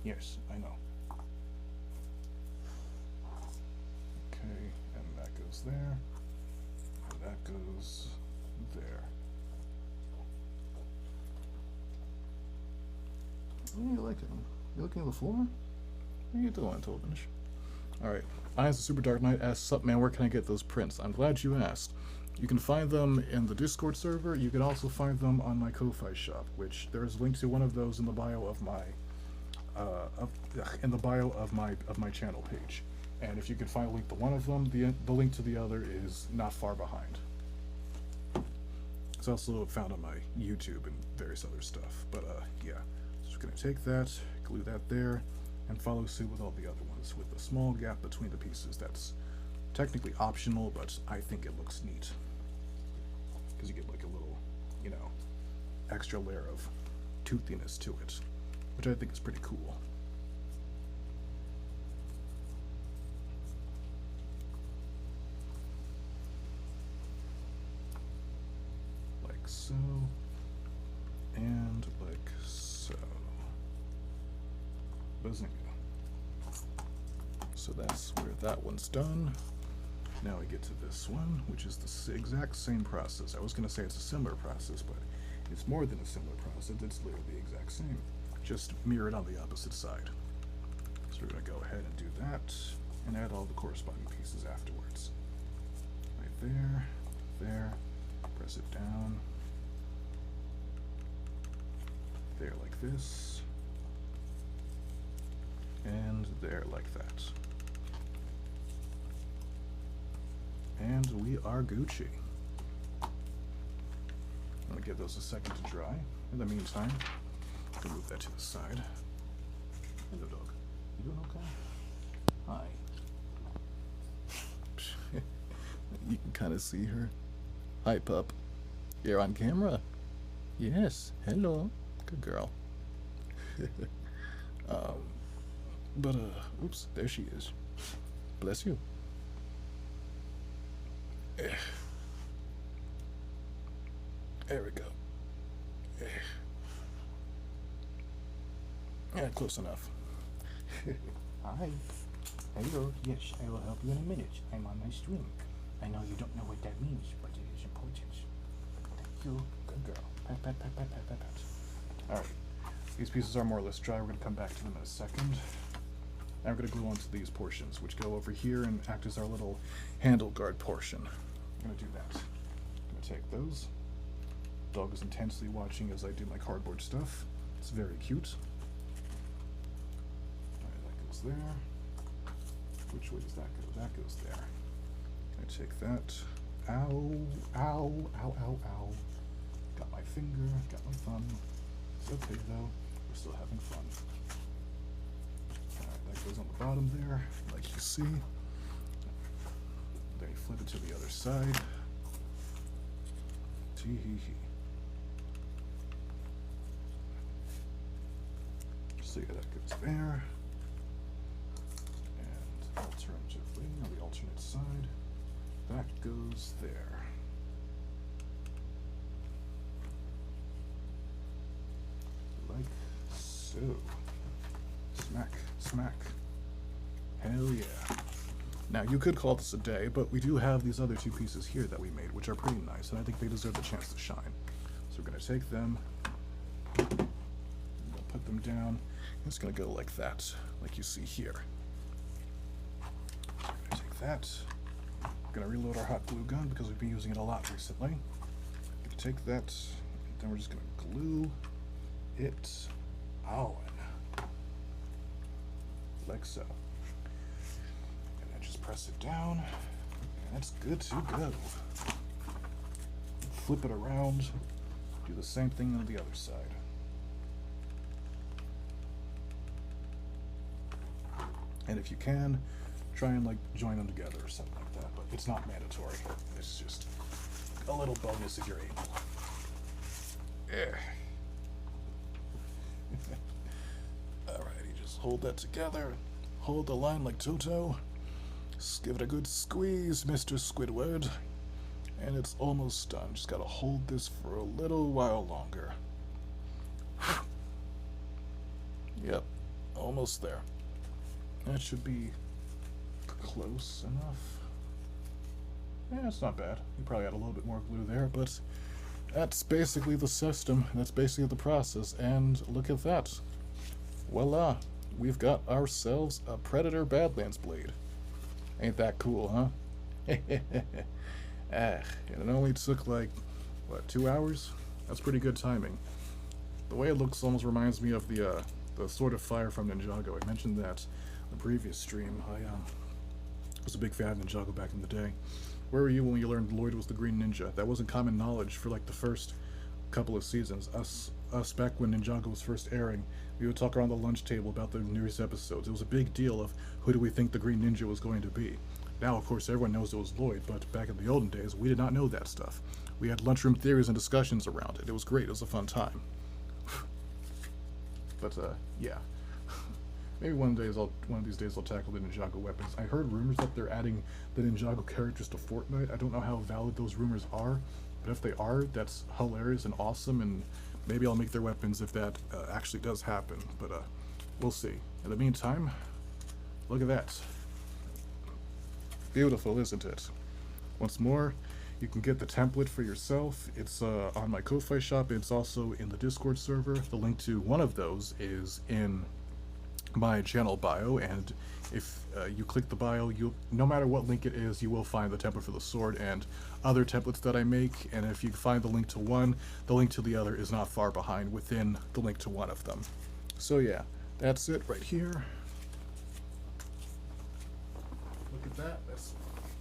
Yes, I know. Okay, and that goes there, and that goes there. What are you looking? You looking at the floor? What are you doing, Tobinish? Alright, I as a Super Dark Knight asks, sup man, where can I get those prints? I'm glad you asked. You can find them in the Discord server. You can also find them on my Ko-Fi shop, which there's a link to one of those in the bio of my my channel page. And if you can find a link to one of them, the link to the other is not far behind. It's also found on my YouTube and various other stuff. But yeah, just gonna take that, glue that there, and follow suit with all the other ones with a small gap between the pieces. That's technically optional, but I think it looks neat because you get like a little, extra layer of toothiness to it, which I think is pretty cool. Like so, and like so. Bazinga. So that's where that one's done. Now we get to this one, which is the exact same process. I was going to say it's a similar process, but It's more than a similar process, it's literally the exact same, just mirrored on the opposite side. So we're going to go ahead and do that, and add all the corresponding pieces afterwards. Right there, there, press it down, there like this, and there like that. And we are Gucci. I'm gonna give those a second to dry. In the meantime, I'm gonna move that to the side. Hello, dog. You doing okay? Hi. You can kind of see her. Hi, pup. You're on camera. Yes. Hello. Good girl. Oops, there she is. Bless you. There we go. Yeah, close enough. Hi. Hello. Yes, I will help you in a minute. I'm on my stream. I know you don't know what that means, but it is important. Thank you. Good girl. Pat, pat, pat, pat, pat, pat, pat. Alright. These pieces are more or less dry. We're going to come back to them in a second. Now we're going to glue onto these portions, which go over here and act as our little handle guard portion. I'm going to do that. I'm going to take those. Dog is intensely watching as I do my cardboard stuff. It's very cute. Alright, that goes there. Which way does that go? That goes there. I take that. Ow, ow, ow, ow, ow. Got my finger, got my thumb. It's okay though, we're still having fun. Alright, that goes on the bottom there, like you see. Then you flip it to the other side. Tee-hee-hee. So yeah, that goes there. And alternatively, on the alternate side, that goes there. Like so. Smack, smack. Hell yeah. Now, you could call this a day, but we do have these other two pieces here that we made, which are pretty nice, and I think they deserve a chance to shine. So we're going to take them, we'll put them down. It's going to go like that, like you see here. So we're going to take that. We're going to reload our hot glue gun because we've been using it a lot recently. We're going to take that, and then we're just going to glue it on. Like so. And then just press it down, and that's good to go. Flip it around, do the same thing on the other side. And if you can, try and like join them together or something like that, but it's not mandatory. It's just a little bonus if you're able. Yeah. Alrighty, just hold that together. Hold the line like Toto. Give it a good squeeze, Mr. Squidward. And it's almost done. Just gotta hold this for a little while longer. Yep, almost there. That should be close enough. Yeah, it's not bad. You probably add a little bit more glue there, but that's basically the system. That's basically the process. And look at that. Voila. We've got ourselves a Predator Badlands blade. Ain't that cool, huh? And it only took like, what, 2 hours? That's pretty good timing. The way it looks almost reminds me of the Sword of Fire from Ninjago. I mentioned that in the previous stream. I was a big fan of Ninjago back in the day. Where were you when you learned Lloyd was the Green Ninja? That wasn't common knowledge for like the first couple of seasons. Us back when Ninjago was first airing, we would talk around the lunch table about the newest episodes. It was a big deal of who do we think the Green Ninja was going to be. Now, of course, everyone knows it was Lloyd, but back in the olden days, we did not know that stuff. We had lunchroom theories and discussions around it. It was great. It was a fun time. But, yeah. Maybe one of these days I'll tackle the Ninjago weapons. I heard rumors that they're adding the Ninjago characters to Fortnite. I don't know how valid those rumors are, but if they are, that's hilarious and awesome, and maybe I'll make their weapons if that actually does happen, but we'll see. In the meantime, look at that. Beautiful, isn't it? Once more, You can get the template for yourself. It's on my Ko-Fi shop. It's also in the Discord server. The link to one of those is in my channel bio, and if you click the bio, no matter what link it is, you will find the template for the sword and other templates that I make. And if you find the link to one, the link to the other is not far behind within the link to one of them. So yeah, that's it right here. Look at that. That's,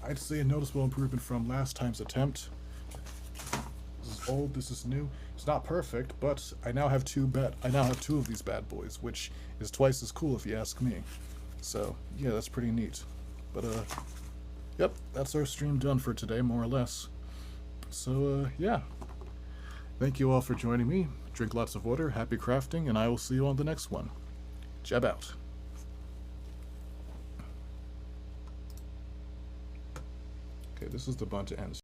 I'd say, a noticeable improvement from last time's attempt. This is old, this is new. It's not perfect, but I now have two of these bad boys, which is twice as cool if you ask me. So yeah, that's pretty neat. But yep, that's our stream done for today, more or less. So yeah, thank you all for joining me. Drink lots of water, happy crafting, and I will see you on the next one. Jab out. Okay, this is the bun to end.